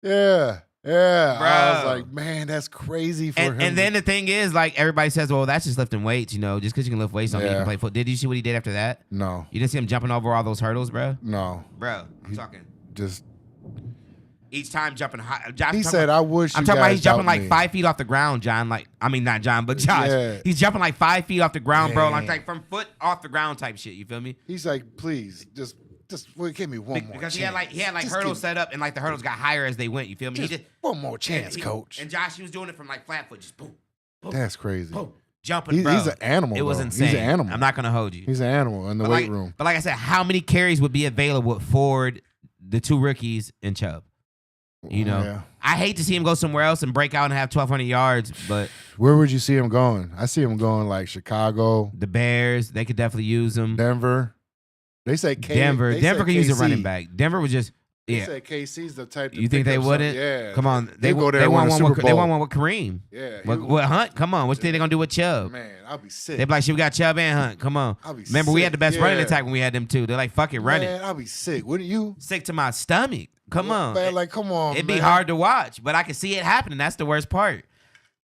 Speaker 1: Yeah. Yeah.
Speaker 2: Bro.
Speaker 1: I was like, man, that's crazy for him.
Speaker 2: And then the thing is, like, everybody says, well, that's just lifting weights, you know. Just because you can lift weights don't mean you can play football. Did you see what he did after that?
Speaker 1: No.
Speaker 2: You didn't see him jumping over all those hurdles, bro?
Speaker 1: No.
Speaker 2: Bro, I'm talking.
Speaker 1: Just.
Speaker 2: Each time jumping high.
Speaker 1: He said, I wish
Speaker 2: I'm talking about he's jumping like 5 feet off the ground, John. Like, I mean, not John, but Josh. Yeah. He's jumping like 5 feet off the ground, bro. Like from foot off the ground type shit. You feel me?
Speaker 1: He's like, please, just give me one more chance.
Speaker 2: Because he had like hurdles set up, and like the hurdles got higher as they went. You feel me?
Speaker 1: Just one more chance, coach.
Speaker 2: And Josh, he was doing it from like flat foot, just boom, boom.
Speaker 1: That's crazy.
Speaker 2: Boom. jumping, bro.
Speaker 1: He's an animal.
Speaker 2: It was
Speaker 1: though.
Speaker 2: insane.
Speaker 1: He's an animal.
Speaker 2: I'm not gonna hold you.
Speaker 1: He's an animal in the weight room.
Speaker 2: But like I said, how many carries would be available with Ford, the two rookies, and Chubb? You know,
Speaker 1: Yeah.
Speaker 2: I hate to see him go somewhere else and break out and have 1,200 yards, but
Speaker 1: Where would you see him going? I see him going like Chicago,
Speaker 2: the Bears, they could definitely use him.
Speaker 1: Denver. They say
Speaker 2: Denver could use a running back. Denver would just,
Speaker 1: They
Speaker 2: yeah.
Speaker 1: say KC's the type. To
Speaker 2: You think
Speaker 1: pick
Speaker 2: they
Speaker 1: up
Speaker 2: wouldn't?
Speaker 1: Yeah.
Speaker 2: Come on,
Speaker 1: They go there and
Speaker 2: want
Speaker 1: win a
Speaker 2: one.
Speaker 1: Super
Speaker 2: They
Speaker 1: Bowl.
Speaker 2: want one with Kareem.
Speaker 1: Yeah.
Speaker 2: What Hunt? Come on, what you think they gonna do with Chubb?
Speaker 1: Man, I'll be sick.
Speaker 2: They be like, shit, we got Chubb and Hunt. Come on.
Speaker 1: I'll be
Speaker 2: Remember, we had the best
Speaker 1: sick.
Speaker 2: running
Speaker 1: Yeah.
Speaker 2: attack when we had them too. They're like, fuck it, run
Speaker 1: Man,
Speaker 2: it.
Speaker 1: I'll be sick. Wouldn't you?
Speaker 2: Sick to my stomach. Come on.
Speaker 1: Man, like, come on.
Speaker 2: It'd
Speaker 1: man.
Speaker 2: be hard to watch, but I can see it happening. That's the worst part.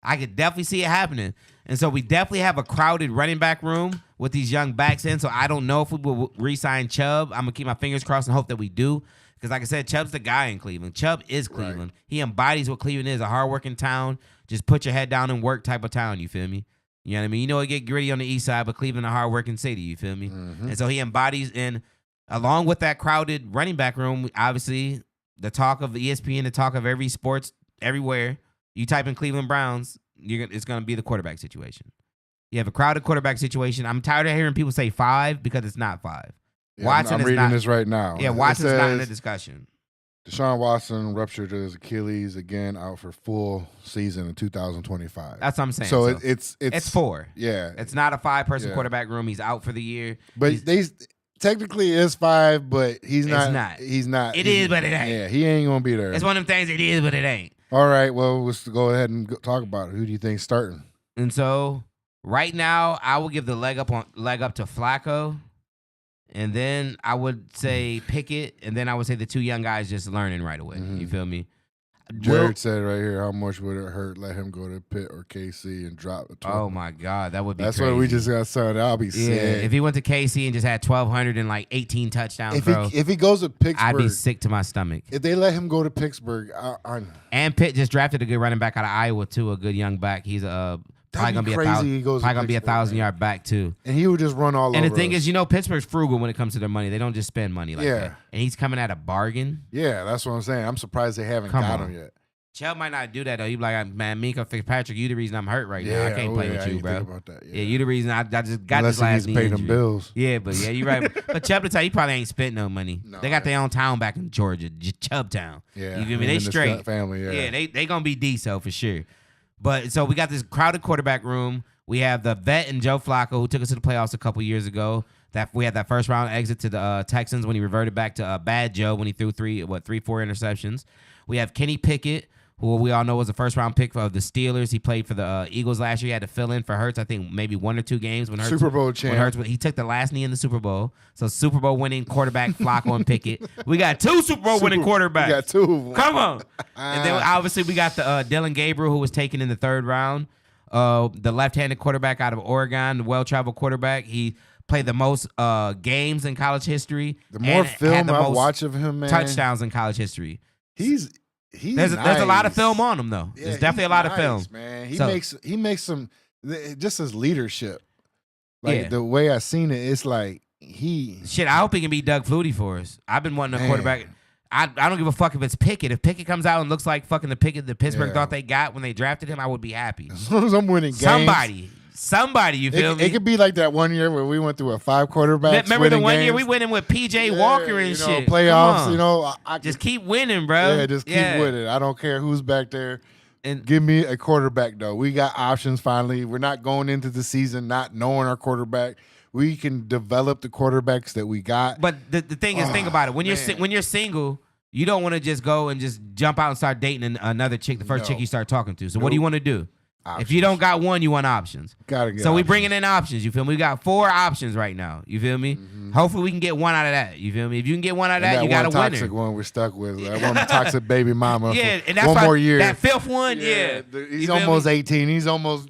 Speaker 2: I could definitely see it happening. And so we definitely have a crowded running back room with these young backs in. So I don't know if we will re-sign Chubb. I'm going to keep my fingers crossed and hope that we do. Because like I said, Chubb's the guy in Cleveland. Chubb is Cleveland. Right. He embodies what Cleveland is, a hardworking town. Just put your head down and work type of town, you feel me? You know what I mean? You know it get gritty on the east side, but Cleveland a hardworking city, you feel me?
Speaker 1: Mm-hmm.
Speaker 2: And so he embodies in, along with that crowded running back room, obviously the talk of ESPN, the talk of every sports, everywhere. You type in Cleveland Browns, it's going to be the quarterback situation. You have a crowded quarterback situation. I'm tired of hearing people say 5 because it's not 5.
Speaker 1: Yeah,
Speaker 2: Watson
Speaker 1: I'm
Speaker 2: is
Speaker 1: reading
Speaker 2: not,
Speaker 1: this right now.
Speaker 2: Yeah, Watson's not in the discussion.
Speaker 1: Deshaun Watson ruptured his Achilles again, out for full season in 2025.
Speaker 2: That's what I'm saying.
Speaker 1: So it's
Speaker 2: 4.
Speaker 1: Yeah,
Speaker 2: it's not a 5-person quarterback room. He's out for the year.
Speaker 1: But technically is 5, but he's not. He's not.
Speaker 2: It is, but it ain't.
Speaker 1: Yeah, he ain't gonna be there.
Speaker 2: It's one of them things. It is, but it ain't.
Speaker 1: All right. Well, let's go ahead and talk about it. Who do you think's starting?
Speaker 2: And so right now, I will give the leg up to Flacco. And then I would say Pickett, and then I would say the two young guys just learning right away. Mm-hmm. You feel me?
Speaker 1: Jared said right here, how much would it hurt? Let him go to Pitt or KC and drop a 12.
Speaker 2: Oh my God, that would be.
Speaker 1: That's
Speaker 2: crazy.
Speaker 1: what we just got started. I'll be sick.
Speaker 2: If he went to KC and just had 1,200 and like 18 touchdowns,
Speaker 1: if he goes to Pittsburgh,
Speaker 2: I'd be sick to my stomach.
Speaker 1: If they let him go to Pittsburgh,
Speaker 2: and Pitt just drafted a good running back out of Iowa too, a good young back. He's probably gonna be
Speaker 1: crazy.
Speaker 2: Probably gonna be 1,000-yard back too.
Speaker 1: And he would just run all over.
Speaker 2: And the thing is, Pittsburgh's frugal when it comes to their money. They don't just spend money like that. And he's coming at a bargain.
Speaker 1: Yeah, that's what I'm saying. I'm surprised they haven't got him yet.
Speaker 2: Chubb might not do that though. He'd be like, man, Minka Fitzpatrick, you the reason I'm hurt right now. I can't play with you, bro.
Speaker 1: About that.
Speaker 2: Yeah, you the reason I just got
Speaker 1: Unless
Speaker 2: this last knee
Speaker 1: pay
Speaker 2: injury.
Speaker 1: them bills.
Speaker 2: Yeah, but yeah, you're right. But Chubb, to tell you, he probably ain't spent no money. No, they got their own town back in Georgia, Chubb Town.
Speaker 1: Yeah,
Speaker 2: you feel me? They straight.
Speaker 1: Family. Yeah,
Speaker 2: they gonna be decent for sure. But so we got this crowded quarterback room. We have the vet and Joe Flacco, who took us to the playoffs a couple years ago. That we had that first round exit to the Texans when he reverted back to bad Joe when he threw 3-4 interceptions. We have Kenny Pickett, who we all know was a first-round pick of the Steelers. He played for the Eagles last year. He had to fill in for Hurts, I think, maybe 1 or 2 games. When Hurts,
Speaker 1: Super Bowl champ.
Speaker 2: He took the last knee in the Super Bowl. So Super Bowl winning quarterback Flacco and Pickett. We got 2 Super Bowl winning quarterbacks.
Speaker 1: We got 2 of them.
Speaker 2: Come on. And then obviously we got the Dylan Gabriel, who was taken in the 3rd round. The left-handed quarterback out of Oregon, the well-traveled quarterback. He played the most games in college history.
Speaker 1: The more film I watch of him, man.
Speaker 2: Touchdowns in college history.
Speaker 1: There's
Speaker 2: a lot of film on him though.
Speaker 1: Yeah,
Speaker 2: there's definitely a lot of film.
Speaker 1: Man, he makes some just his leadership. Like the way I seen it, it's like
Speaker 2: I hope he can be Doug Flutie for us. I've been wanting a quarterback. I don't give a fuck if it's Pickett. If Pickett comes out and looks like fucking the Pickett that Pittsburgh thought they got when they drafted him, I would be happy.
Speaker 1: As long as I'm winning games.
Speaker 2: Somebody, you feel me?
Speaker 1: It could be like that one year where we went through a 5 quarterbacks.
Speaker 2: Remember the one
Speaker 1: games?
Speaker 2: year we went in with PJ Walker and shit.
Speaker 1: Playoffs, I
Speaker 2: just keep winning, bro.
Speaker 1: Yeah, just keep winning. I don't care who's back there. And give me a quarterback, though. We got options finally. We're not going into the season not knowing our quarterback. We can develop the quarterbacks that we got.
Speaker 2: But the thing is, think about it. When you're single, you don't want to just go and just jump out and start dating another chick, the first chick you start talking to. So what do you want to do? Options. If you don't got one, you want options.
Speaker 1: Gotta get
Speaker 2: so we
Speaker 1: options.
Speaker 2: bringing in options. You feel me? We got 4 options right now. You feel me? Mm-hmm. Hopefully we can get one out of that. You feel me? If you can get one out of that, you got a winner.
Speaker 1: Toxic one we're stuck with. That one toxic baby mama.
Speaker 2: Yeah, and that's
Speaker 1: one more year.
Speaker 2: That 5th one,
Speaker 1: he's almost 18.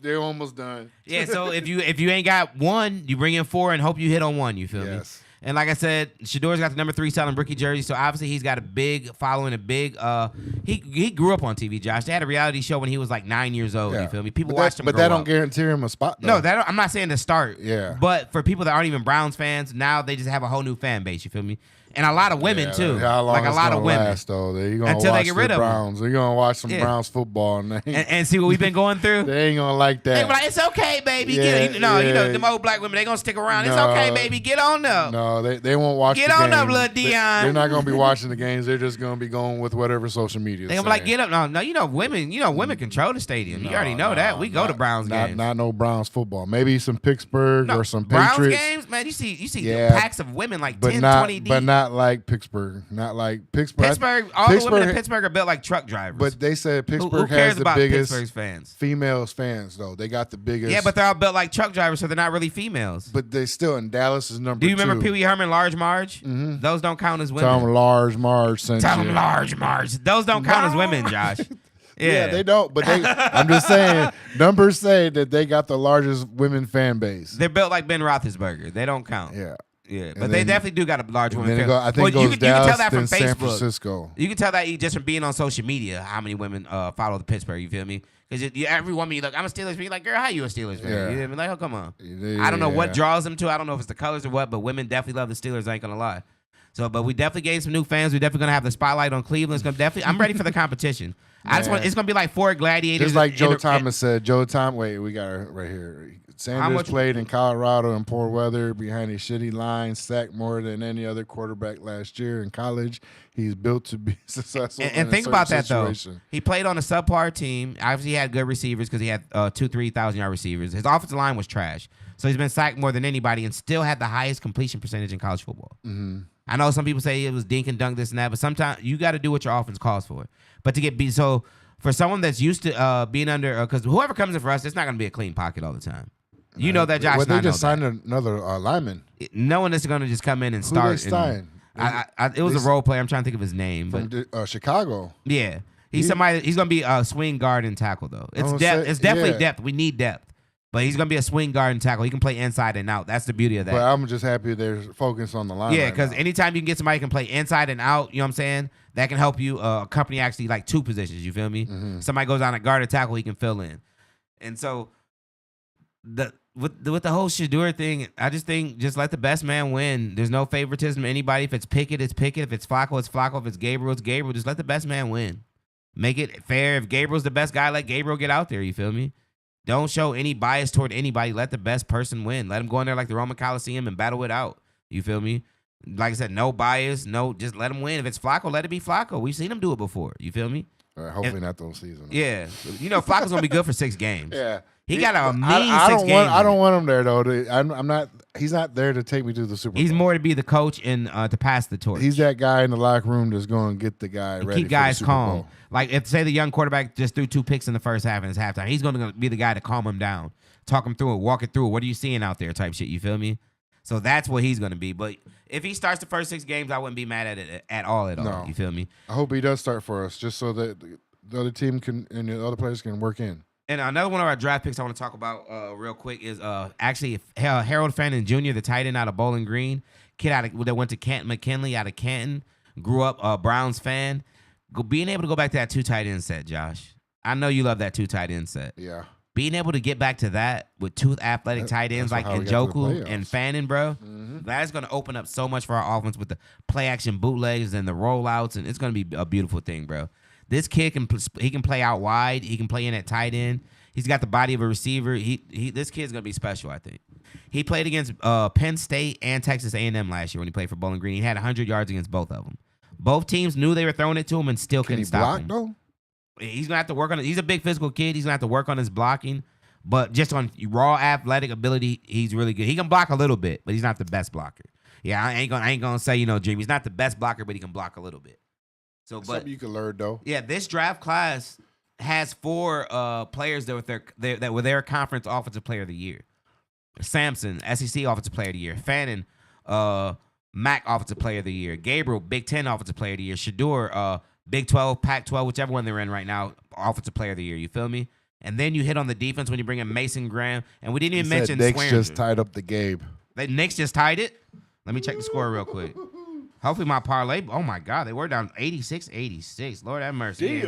Speaker 1: They're almost done.
Speaker 2: Yeah. So if you ain't got one, you bring in 4 and hope you hit on one. You feel me? And like I said, Shador's got the number 3 selling rookie jersey, so obviously he's got a big following, he grew up on TV, Josh. They had a reality show when he was like 9 years old, you feel me? People watched him grow up.
Speaker 1: But that don't guarantee him a spot, though.
Speaker 2: No, I'm not saying to start.
Speaker 1: Yeah.
Speaker 2: But for people that aren't even Browns fans, now they just have a whole new fan base, you feel me? And a lot of women too.
Speaker 1: How long
Speaker 2: like a lot of women.
Speaker 1: Last, though? You're gonna
Speaker 2: Until
Speaker 1: watch
Speaker 2: they get rid
Speaker 1: the
Speaker 2: of 'em.
Speaker 1: Browns. You're gonna watch some Browns football
Speaker 2: And see what we've been going through.
Speaker 1: they ain't gonna like that.
Speaker 2: They be like, it's okay, baby.
Speaker 1: Yeah,
Speaker 2: you know, them old black women, they gonna stick around. It's okay, baby. Get on up.
Speaker 1: No, they won't watch
Speaker 2: Get
Speaker 1: the
Speaker 2: on
Speaker 1: games.
Speaker 2: up, little Dion.
Speaker 1: They're not gonna be watching the games. They're just gonna be going with whatever social media.
Speaker 2: They gonna be like, get up. No, women control the stadium. You already know that. We go to Browns games.
Speaker 1: Not no Browns football. Maybe some Pittsburgh or some
Speaker 2: Browns
Speaker 1: Patriots.
Speaker 2: games, man. You see
Speaker 1: Yeah.
Speaker 2: packs of women like
Speaker 1: But
Speaker 2: 10,
Speaker 1: not,
Speaker 2: 20 deep.
Speaker 1: but not like Pittsburgh. Not like Pittsburgh.
Speaker 2: All the women in Pittsburgh are built like truck drivers.
Speaker 1: But they said
Speaker 2: who
Speaker 1: Pittsburgh
Speaker 2: cares
Speaker 1: has the
Speaker 2: about
Speaker 1: biggest
Speaker 2: Pittsburgh's fans?
Speaker 1: females fans though. They got the biggest.
Speaker 2: Yeah, but they're all built like truck drivers, so they're not really females.
Speaker 1: But they still in Dallas is number 2.
Speaker 2: Do you remember Pee Wee Herman, Large Marge? Mm-hmm. Those don't count as women.
Speaker 1: Tell them Large Marge sent
Speaker 2: Tell
Speaker 1: you.
Speaker 2: them Large Marge. Those don't count as women, Josh.
Speaker 1: Yeah, they don't. But I'm just saying, numbers say that they got the largest women fan base.
Speaker 2: They're built like Ben Roethlisberger. They don't count.
Speaker 1: Yeah,
Speaker 2: but they definitely do got a large women fan.
Speaker 1: I think
Speaker 2: you can tell that from
Speaker 1: then San
Speaker 2: Facebook.
Speaker 1: Francisco.
Speaker 2: You can tell that just from being on social media how many women follow the Pittsburgh. You feel me? Because every woman you look, I'm a Steelers fan. You're like, girl, how you a Steelers fan?
Speaker 1: Yeah.
Speaker 2: You feel me? Like, oh, come on.
Speaker 1: Yeah.
Speaker 2: I don't know what draws them to. I don't know if it's the colors or what, but women definitely love the Steelers. I ain't gonna lie. So, but we definitely gained some new fans. We're definitely gonna have the spotlight on Cleveland. It's gonna definitely. I'm ready for the competition. It's gonna be like 4 gladiators.
Speaker 1: Just like Joe Thomas said. Wait, we got it right here. Sanders played in Colorado in poor weather behind a shitty line, sacked more than any other quarterback last year in college. He's built to be successful.
Speaker 2: And think about that though. He played on a subpar team. Obviously, he had good receivers because he had 3,000-yard receivers. His offensive line was trash, so he's been sacked more than anybody and still had the highest completion percentage in college football. Mm-hmm. I know some people say it was dink and dunk this and that, but sometimes you got to do what your offense calls for. But to get beat, so for someone that's used to being under, because whoever comes in for us, it's not going to be a clean pocket all the time. You know that, Josh.
Speaker 1: Well, they just signed another lineman.
Speaker 2: No one is going to just come in and start.
Speaker 1: Who they signed?
Speaker 2: It was a role player. I'm trying to think of his name.
Speaker 1: From Chicago.
Speaker 2: Yeah. He's somebody. He's going to be a swing guard and tackle, though. It's depth. It's definitely depth. We need depth. But he's going to be a swing guard and tackle. He can play inside and out. That's the beauty of that.
Speaker 1: But I'm just happy they're focused on the line.
Speaker 2: Yeah, because anytime you can get somebody who can play inside and out, you know what I'm saying? That can help you accompany actually like 2 positions. You feel me? Mm-hmm. Somebody goes on a guard or tackle, he can fill in. And so with the whole Shador thing, I just think just let the best man win. There's no favoritism to anybody. If it's Pickett, it's Pickett. If it's Flacco, it's Flacco. If it's Gabriel, it's Gabriel. Just let the best man win. Make it fair. If Gabriel's the best guy, let Gabriel get out there. You feel me? Don't show any bias toward anybody. Let the best person win. Let him go in there like the Roman Coliseum and battle it out. You feel me? Like I said, no bias. Just let him win. If it's Flacco, let it be Flacco. We've seen him do it before. You feel me?
Speaker 1: Hopefully not those seasons.
Speaker 2: Yeah. Flacco's going to be good for 6 games.
Speaker 1: Yeah.
Speaker 2: He got a mean 6 games.
Speaker 1: I don't want him there though. I'm not. He's not there to take me to the Super Bowl.
Speaker 2: He's more to be the coach and to pass the torch.
Speaker 1: He's that guy in the locker room that's going to get the guy ready.
Speaker 2: Keep guys
Speaker 1: for the Super
Speaker 2: calm.
Speaker 1: Bowl.
Speaker 2: Like if say the young quarterback just threw 2 picks in the first half and it's halftime, he's going to be the guy to calm him down, talk him through it, walk it through it. What are you seeing out there? Type shit. You feel me? So that's what he's going to be. But if he starts the first 6 games, I wouldn't be mad at it at all.
Speaker 1: No.
Speaker 2: You feel me?
Speaker 1: I hope he does start for us, just so that the other team can and the other players can work in.
Speaker 2: And another one of our draft picks I want to talk about real quick is actually Harold Fannin Jr., the tight end out of Bowling Green, kid that went to Canton McKinley out of Canton, grew up a Browns fan. Being able to go back to that 2 tight end set, Josh. I know you love that 2 tight end set.
Speaker 1: Yeah.
Speaker 2: Being able to get back to that with 2 athletic tight ends like Njoku and Fannin, bro, that's going to open up so much for our offense with the play action bootlegs and the rollouts, and it's going to be a beautiful thing, bro. This kid can play out wide. He can play in at tight end. He's got the body of a receiver. This kid's gonna be special, I think. He played against Penn State and Texas A&M last year when he played for Bowling Green. He had 100 yards against both of them. Both teams knew they were throwing it to him and still couldn't stop him.
Speaker 1: Though?
Speaker 2: He's gonna have to work on it. He's a big physical kid. He's gonna have to work on his blocking, but just on raw athletic ability, he's really good. He can block a little bit, but he's not the best blocker. Yeah, I ain't gonna say Dream. He's not the best blocker, but he can block a little bit. So, but
Speaker 1: something you can learn though.
Speaker 2: Yeah, this draft class has 4 players that were their conference offensive player of the year. Sampson, SEC offensive player of the year. Fannin, MAC offensive player of the year. Gabriel, Big Ten offensive player of the year. Shador, Big 12, Pac-12, whichever one they're in right now, offensive player of the year. You feel me? And then you hit on the defense when you bring in Mason Graham, and we didn't even mention
Speaker 1: Knicks
Speaker 2: Swearinger.
Speaker 1: just tied up the game.
Speaker 2: The Knicks just tied it. Let me check the score real quick. Hopefully my parlay. Oh my God, they were down 86-86. Lord have mercy.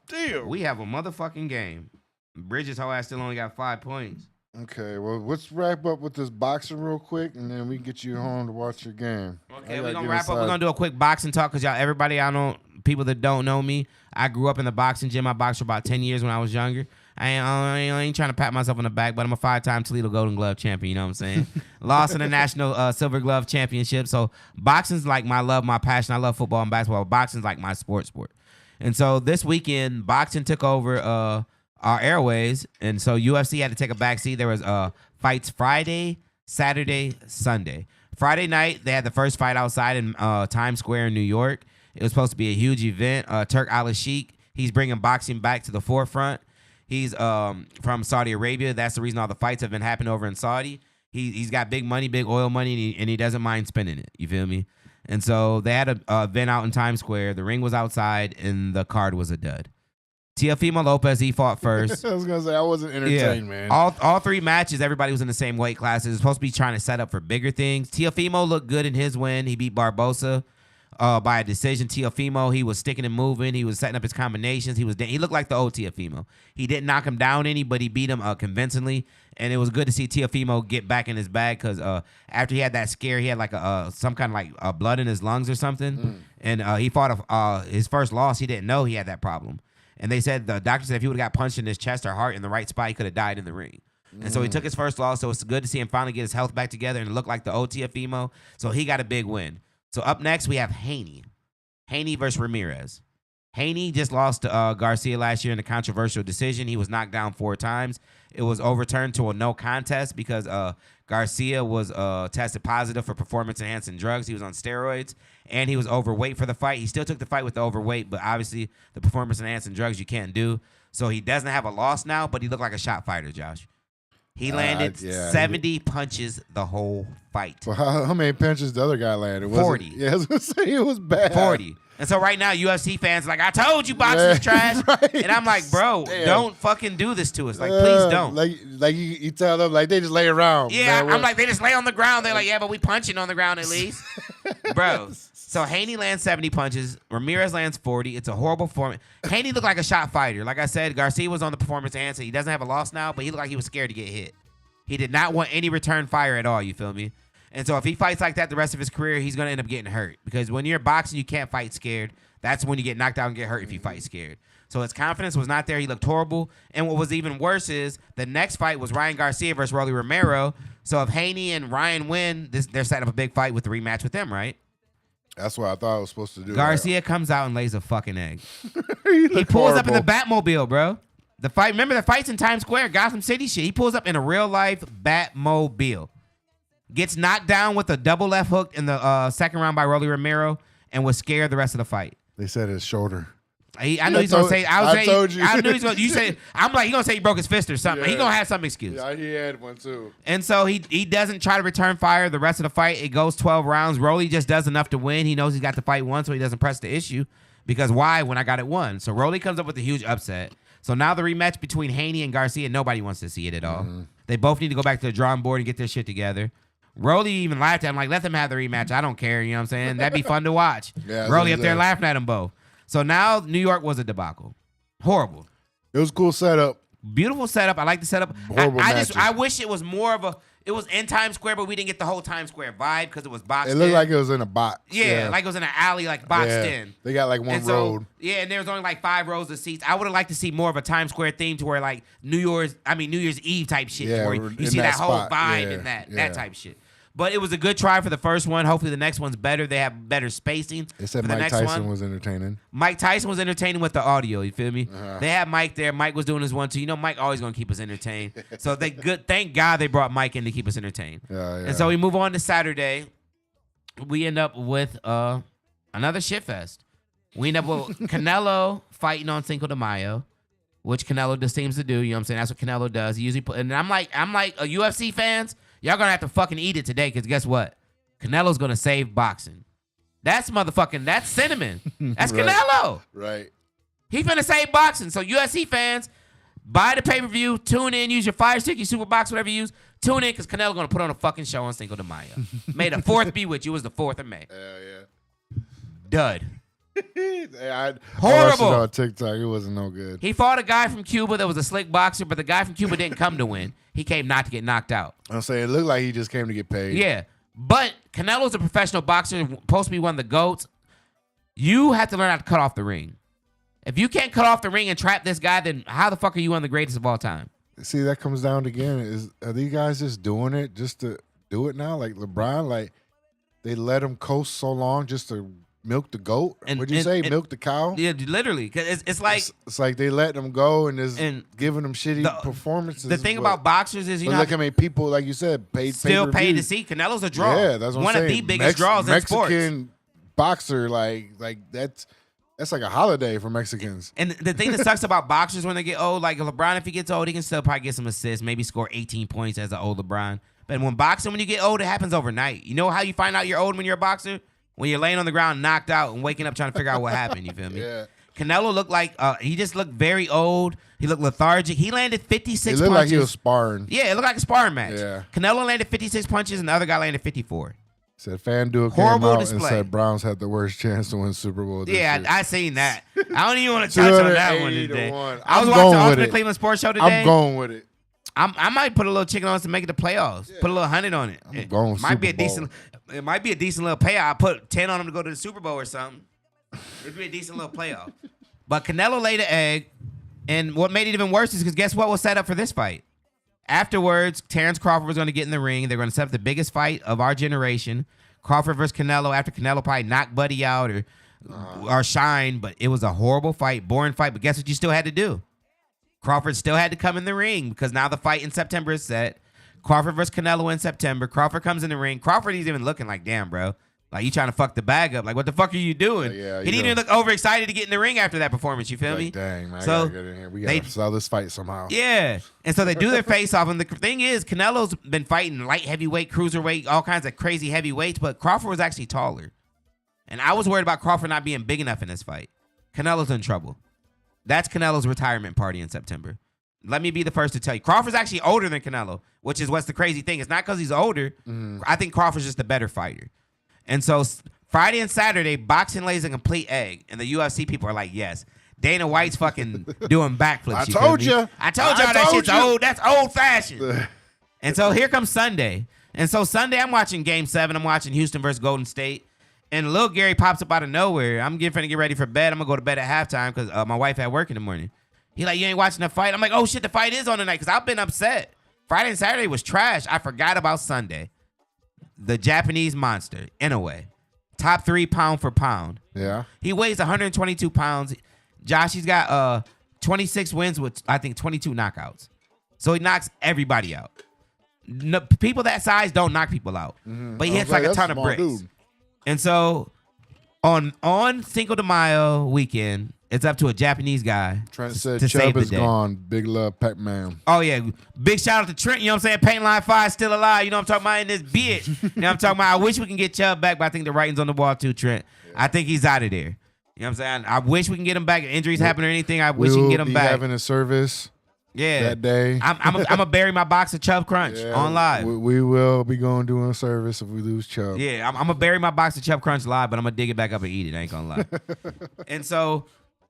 Speaker 3: Damn.
Speaker 2: We have a motherfucking game. Bridges' whole ass still only got 5 points.
Speaker 1: Okay, well, let's wrap up with this boxing real quick, and then we can get you home to watch your game.
Speaker 2: Okay, we're gonna wrap up. We're gonna do a quick boxing talk because y'all, everybody, people that don't know me, I grew up in the boxing gym. I boxed for about 10 years when I was younger. I ain't trying to pat myself on the back, but I'm a 5-time Toledo Golden Glove champion. You know what I'm saying? Lost in the national Silver Glove championship. So boxing's like my love, my passion. I love football and basketball. Boxing's like my sport. And so this weekend, boxing took over our airways, and so UFC had to take a back seat. There was fights Friday, Saturday, Sunday. Friday night, they had the first fight outside in Times Square in New York. It was supposed to be a huge event. Turk Al-Sheikh, he's bringing boxing back to the forefront. He's from Saudi Arabia. That's the reason all the fights have been happening over in Saudi. He's got big money, big oil money, and he doesn't mind spending it. You feel me? And so they had an event out in Times Square. The ring was outside, and the card was a dud. Teofimo Lopez, he fought first.
Speaker 1: I was going to say, I wasn't entertained, man.
Speaker 2: All three matches, everybody was in the same weight classes. It was supposed to be trying to set up for bigger things. Teofimo looked good in his win. He beat Barbosa by a decision. Teofimo, he was sticking and moving. He was setting up his combinations. He looked like the old Teofimo. He didn't knock him down any, but he beat him convincingly. And it was good to see Teofimo get back in his bag because after he had that scare, he had like some kind of like blood in his lungs or something. And he fought his first loss. He didn't know he had that problem. And they said, the doctor said if he would have got punched in his chest or heart in the right spot, he could have died in the ring. And so he took his first loss. So it's good to see him finally get his health back together and look like the old Teofimo. So he got a big win. So up next, we have Haney. Haney versus Ramirez. Haney just lost to Garcia last year in a controversial decision. He was knocked down 4 times. It was overturned to a no contest because Garcia was tested positive for performance-enhancing drugs. He was on steroids, and he was overweight for the fight. He still took the fight with the overweight, but obviously the performance-enhancing drugs you can't do. So he doesn't have a loss now, but he looked like a shot fighter, Josh. He landed 70 punches the whole fight.
Speaker 1: Well, how many punches the other guy landed?
Speaker 2: 40.
Speaker 1: Yeah, I was going to say it was bad.
Speaker 2: 40. And so right now, UFC fans are like, I told you boxing's trash. Right. And I'm like, bro, don't fucking do this to us. Like, please don't.
Speaker 1: Like you tell them, like, they just lay around.
Speaker 2: Yeah, I'm like, they just lay on the ground. They're like, yeah, but we punching on the ground at least. Bro. So Haney lands 70 punches. Ramirez lands 40. It's a horrible performance. Haney looked like a shot fighter. Like I said, Garcia was on the performance enhancer. He doesn't have a loss now, but he looked like he was scared to get hit. He did not want any return fire at all, you feel me? And so if he fights like that the rest of his career, he's going to end up getting hurt. Because when you're boxing, you can't fight scared. That's when you get knocked out and get hurt if you fight scared. So his confidence was not there. He looked horrible. And what was even worse is the next fight was Ryan Garcia versus Rolly Romero. So if Haney and Ryan win, they're setting up a big fight with the rematch with them, right?
Speaker 1: That's what I thought I was supposed to do.
Speaker 2: Garcia comes out and lays a fucking egg. He pulls up in the Batmobile, bro. Remember the fights in Times Square, Gotham City shit. He pulls up in a real life Batmobile. Gets knocked down with a double left hook in the second round by Rolly Romero and was scared the rest of the fight.
Speaker 1: They said his shoulder.
Speaker 2: I know he's gonna say.
Speaker 1: I told you.
Speaker 2: I knew he's gonna. You say. I'm like, he's gonna say he broke his fist or something. Yeah. He's gonna have some excuse.
Speaker 1: Yeah, he had one too.
Speaker 2: And so he doesn't try to return fire the rest of the fight. It goes 12 rounds. Rolly just does enough to win. He knows he's got the fight won, so he doesn't press the issue. Because why? When I got it won. So Rolly comes up with a huge upset. So now the rematch between Haney and Garcia, nobody wants to see it at all. They both need to go back to the drawing board and get their shit together. Rolly even laughed at him like, let them have the rematch. I don't care. You know what I'm saying? That'd be fun to watch. Yeah, Rolly up there laughing at them both. So now New York was a debacle. Horrible.
Speaker 1: It was a cool setup.
Speaker 2: Beautiful setup. I like the setup.
Speaker 1: Horrible matches.
Speaker 2: I wish it was more of a, it was in Times Square, but we didn't get the whole Times Square vibe because it was boxed in.
Speaker 1: It looked like it was in a box.
Speaker 2: Yeah, like it was in an alley, like boxed in.
Speaker 1: They got like one road.
Speaker 2: Yeah, and there was only like 5 rows of seats. I would have liked to see more of a Times Square theme to where like New Year's Eve type shit.
Speaker 1: Yeah,
Speaker 2: where you see that whole vibe in that type shit. But it was a good try for the first one. Hopefully the next one's better. They have better spacing.
Speaker 1: They said Mike Tyson was entertaining.
Speaker 2: Mike Tyson was entertaining with the audio. You feel me? They had Mike there. Mike was doing his one too. You know, Mike always gonna keep us entertained. So thank God they brought Mike in to keep us entertained.
Speaker 1: Yeah.
Speaker 2: And so we move on to Saturday. We end up with another shit fest. We end up with Canelo fighting on Cinco de Mayo, which Canelo just seems to do. You know what I'm saying? That's what Canelo does. He usually and I'm like UFC fans. Y'all gonna have to fucking eat it today, because guess what? Canelo's gonna save boxing. That's cinnamon. That's
Speaker 1: Right.
Speaker 2: Canelo.
Speaker 1: Right.
Speaker 2: He finna save boxing. So UFC fans, buy the pay-per-view, tune in, use your Fire Stick, your Super Box, whatever you use. Tune in, because Canelo gonna put on a fucking show on Cinco de Mayo. May the 4th be with you. It was the 4th of May.
Speaker 1: Yeah.
Speaker 2: Dud.
Speaker 1: I
Speaker 2: Horrible.
Speaker 1: watched it on TikTok. It wasn't no good.
Speaker 2: He fought a guy from Cuba that was a slick boxer, but the guy from Cuba didn't come to win. He came not to get knocked out.
Speaker 1: I'm saying it looked like he just came to get paid.
Speaker 2: Yeah, but Canelo's a professional boxer, supposed to be one of the GOATs. You have to learn how to cut off the ring. If you can't cut off the ring and trap this guy, then how the fuck are you one of the greatest of all time?
Speaker 1: See, that comes down to again, are these guys just doing it just to do it now? Like LeBron, like they let him coast so long just to milk the goat? What'd you say? Milk the cow?
Speaker 2: Yeah, literally. Cause it's like
Speaker 1: it's like they let them go and just giving them shitty performances.
Speaker 2: The thing about boxers is,
Speaker 1: look how many people, like you said,
Speaker 2: still paid to see. Canelo's a draw.
Speaker 1: Yeah, that's what
Speaker 2: one
Speaker 1: I'm saying.
Speaker 2: Of the biggest draws in sports.
Speaker 1: Mexican boxer, like that's like a holiday for Mexicans.
Speaker 2: And the thing that sucks about boxers when they get old, like LeBron, if he gets old, he can still probably get some assists, maybe score 18 points as an old LeBron. But when boxing, when you get old, it happens overnight. You know how you find out you're old when you're a boxer? When you're laying on the ground, knocked out, and waking up trying to figure out what happened. You feel me?
Speaker 1: Yeah.
Speaker 2: Canelo looked like he just looked very old. He looked lethargic. He landed 56 punches.
Speaker 1: It looked like he was sparring.
Speaker 2: Yeah, it looked like a sparring match.
Speaker 1: Yeah.
Speaker 2: Canelo landed 56 punches, and the other guy landed 54.
Speaker 1: Said FanDuel came out and said Browns had the worst chance to win Super Bowl this year.
Speaker 2: I seen that. I don't even want to touch on that one today. I was watching the Ultimate Cleveland Sports Show today.
Speaker 1: I'm going with it.
Speaker 2: I might put a little chicken on us to make it the playoffs. Yeah. Put a little 100 on it.
Speaker 1: I'm going
Speaker 2: might
Speaker 1: Super
Speaker 2: be a
Speaker 1: Bowl.
Speaker 2: decent. It might be a decent little payout. I put 10 on them to go to the Super Bowl or something. It'd be a decent little playoff. But Canelo laid an egg, and what made it even worse is because guess what was set up for this fight? Afterwards, Terrence Crawford was going to get in the ring. They're going to set up the biggest fight of our generation. Crawford versus Canelo. After Canelo probably knocked Buddy out or Shine, but it was a horrible fight, boring fight. But guess what you still had to do? Crawford still had to come in the ring because now the fight in September is set. Crawford versus Canelo in September. Crawford comes in the ring. Crawford is even looking like, damn, bro. Like, you trying to fuck the bag up. Like, what the fuck are you doing? He didn't even look overexcited to get in the ring after that performance. You feel me?
Speaker 1: Dang, man.
Speaker 2: So
Speaker 1: I gotta get in here. We got to sell this fight somehow.
Speaker 2: Yeah. And so they do their face off. And the thing is, Canelo's been fighting light heavyweight, cruiserweight, all kinds of crazy heavyweights, but Crawford was actually taller. And I was worried about Crawford not being big enough in this fight. Canelo's in trouble. That's Canelo's retirement party in September. Let me be the first to tell you. Crawford's actually older than Canelo, which is what's the crazy thing. It's not because he's older. I think Crawford's just a better fighter. And so Friday and Saturday, boxing lays a complete egg. And the UFC people are like, yes. Dana White's fucking doing backflips.
Speaker 1: I told you.
Speaker 2: I told y'all that shit's old. That's old fashioned. And so here comes Sunday. And so Sunday, I'm watching Game 7. I'm watching Houston versus Golden State. And Lil Gary pops up out of nowhere. I'm getting ready for bed. I'm going to go to bed at halftime because my wife had work in the morning. He like, you ain't watching the fight? I'm like, oh, shit, the fight is on tonight because I've been upset. Friday and Saturday was trash. I forgot about Sunday. The Japanese monster, Inoue. Top 3 pound for pound.
Speaker 1: Yeah.
Speaker 2: He weighs 122 pounds. Josh, he's got 26 wins with, I think, 22 knockouts. So he knocks everybody out. No, people that size don't knock people out. But he hits like a ton of bricks. Dude. And so on Cinco de Mayo weekend, it's up to a Japanese guy.
Speaker 1: Trent said
Speaker 2: to
Speaker 1: Chubb is gone. Big love, Pac-Man.
Speaker 2: Oh, yeah. Big shout out to Trent. You know what I'm saying? Paint Line 5 still alive. You know what I'm talking about in this bitch. You know what I'm talking about? I wish we can get Chubb back, but I think the writing's on the wall too, Trent. Yeah. I think he's out of there. You know what I'm saying? I wish we can get him back. If injuries happen or anything, I wish we can get him back.
Speaker 1: Having a service that day.
Speaker 2: I'm going to bury my box of Chubb Crunch on live.
Speaker 1: We will be going doing a service if we lose Chubb.
Speaker 2: Yeah, I'm going to bury my box of Chubb Crunch live, but I'm going to dig it back up and eat it. I ain't going to lie. And so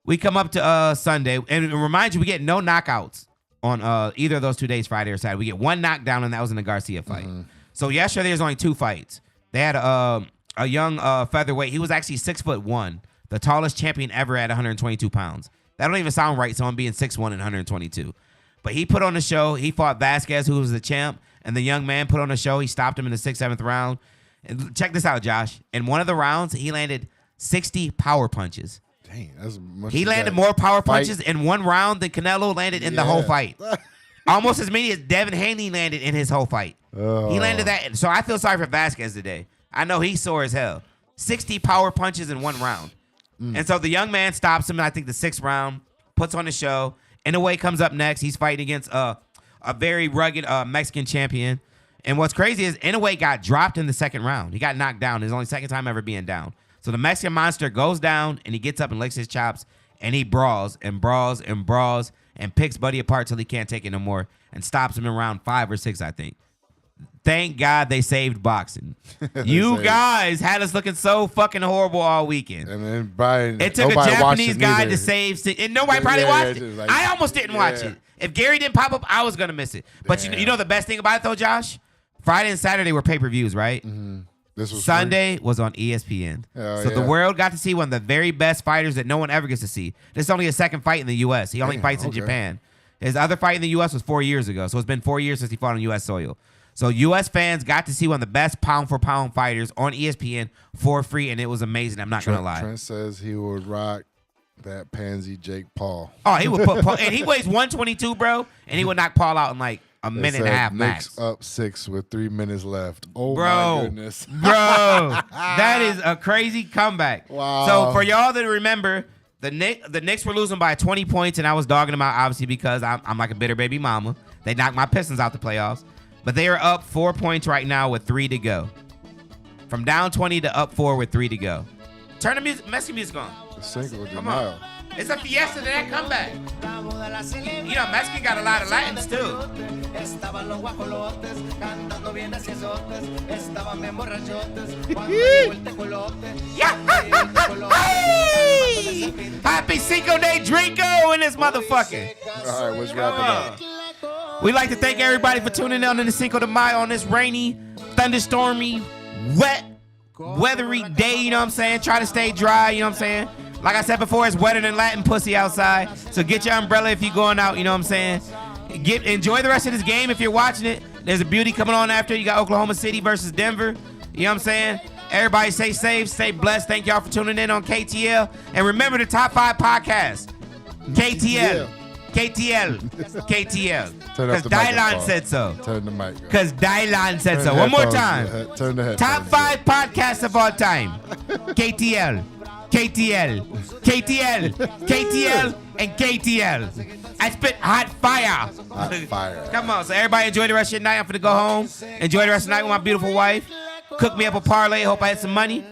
Speaker 2: we come up to Sunday, and remind you, we get no knockouts on either of those 2 days, Friday or Saturday. We get one knockdown, and that was in the Garcia fight. So yesterday, there's only 2 fights. They had a young featherweight. He was actually 6'1", the tallest champion ever at 122 pounds. That don't even sound right, someone being 6'1" and 122. But he put on the show. He fought Vasquez, who was the champ, and the young man put on the show. He stopped him in the 6th, 7th round. And check this out, Josh. In one of the rounds, he landed 60 power punches.
Speaker 1: Dang, that's much.
Speaker 2: He landed more power punches in one round than Canelo landed in the whole fight. Almost as many as Devin Haney landed in his whole fight. He landed that. So I feel sorry for Vasquez today. I know he's sore as hell. 60 power punches in one round. And so the young man stops him in, I think, the 6th round, puts on the show. Inoue comes up next. He's fighting against a very rugged Mexican champion. And what's crazy is Inoue got dropped in the 2nd round. He got knocked down. His only 2nd time ever being down. So the Mexican monster goes down, and he gets up and licks his chops, and he brawls and brawls and brawls and picks Buddy apart till he can't take it no more and stops him in round 5 or 6, I think. Thank God they saved boxing. You guys had us looking so fucking horrible all weekend.
Speaker 1: And then Brian,
Speaker 2: it took a Japanese guy to save, and nobody probably watched it. Like, I almost didn't watch it. If Gary didn't pop up, I was gonna miss it. But you know the best thing about it though, Josh? Friday and Saturday were pay-per-views, right?
Speaker 1: Mm-hmm. This was
Speaker 2: Sunday was on ESPN. So the world got to see one of the very best fighters that no one ever gets to see. This is only his second fight in the U.S. He only fights in Japan. His other fight in the U.S. was 4 years ago. So it's been 4 years since he fought on U.S. soil. So U.S. fans got to see one of the best pound-for-pound fighters on ESPN for free, and it was amazing. I'm not going to lie.
Speaker 1: Trent says he would rock that pansy Jake Paul.
Speaker 2: Oh, he would put Paul, and he weighs 122, bro, and he would knock Paul out in like a minute and a half max.
Speaker 1: Up 6 with 3 minutes left. Oh, my goodness.
Speaker 2: Bro, that is a crazy comeback.
Speaker 1: Wow.
Speaker 2: So for y'all that remember, the Knicks were losing by 20 points, and I was dogging them out, obviously, because I'm like a bitter baby mama. They knocked my Pistons out the playoffs. But they are up 4 points right now with 3 to go. From down 20 to up 4 with 3 to go. Turn the Mexican music on.
Speaker 1: Cinco de
Speaker 2: Come
Speaker 1: Mayo.
Speaker 2: on. It's a fiesta to that comeback. You know, Mexican got a lot of Latins too. Hey! Happy Cinco de Drinko in this motherfucker.
Speaker 1: All right, let's wrap it up.
Speaker 2: We'd like to thank everybody for tuning in on the Cinco de Mayo on this rainy, thunderstormy, wet, weathery day, you know what I'm saying? Try to stay dry, you know what I'm saying? Like I said before, it's wetter than Latin pussy outside. So get your umbrella if you're going out, you know what I'm saying? Enjoy the rest of this game if you're watching it. There's a beauty coming on after. You got Oklahoma City versus Denver. You know what I'm saying? Everybody stay safe, stay blessed. Thank y'all for tuning in on KTL. And remember the top 5 podcasts. KTL. KTL. KTL. Because Dylan said so.
Speaker 1: Turn the mic.
Speaker 2: Because Dylan said so. One more time.
Speaker 1: Turn the headphones.
Speaker 2: Top 5 podcasts of all time. KTL. KTL. KTL. KTL. And KTL. I spit hot fire.
Speaker 1: Hot fire.
Speaker 2: Come on. So everybody enjoy the rest of your night. I'm finna go home. Enjoy the rest of the night with my beautiful wife. Cook me up a parlay. Hope I had some money.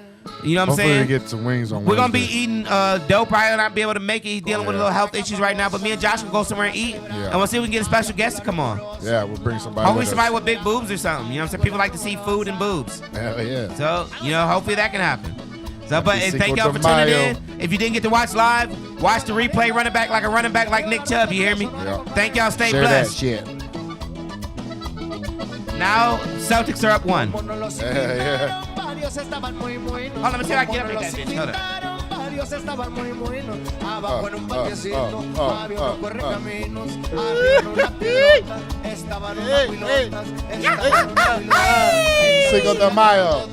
Speaker 2: You know what I'm saying?
Speaker 1: Hopefully we get some wings on
Speaker 2: We're going to be
Speaker 1: Wednesday.
Speaker 2: eating dope. Probably not be able to make it. He's dealing with a little health issues right now. But me and Josh will go somewhere and eat. And we'll see if we can get a special guest to come on.
Speaker 1: Yeah, we'll bring somebody.
Speaker 2: Hopefully somebody with big boobs or something. You know what I'm saying? People like to see food and boobs.
Speaker 1: Hell yeah.
Speaker 2: So, you know, hopefully that can happen. So, but
Speaker 1: Happy
Speaker 2: thank y'all for
Speaker 1: Cinco de
Speaker 2: tuning
Speaker 1: Mayo.
Speaker 2: in. If you didn't get to watch live, watch the replay. Run it back like a running back like Nick Chubb. You hear me?
Speaker 1: Yeah.
Speaker 2: Thank y'all. Stay
Speaker 1: Share
Speaker 2: blessed.
Speaker 1: that shit.
Speaker 2: Now, Celtics are up 1.
Speaker 1: Yeah.
Speaker 2: Hold on, let me see if I can get up like that bitch. Hold up.
Speaker 1: Cinco de Mayo.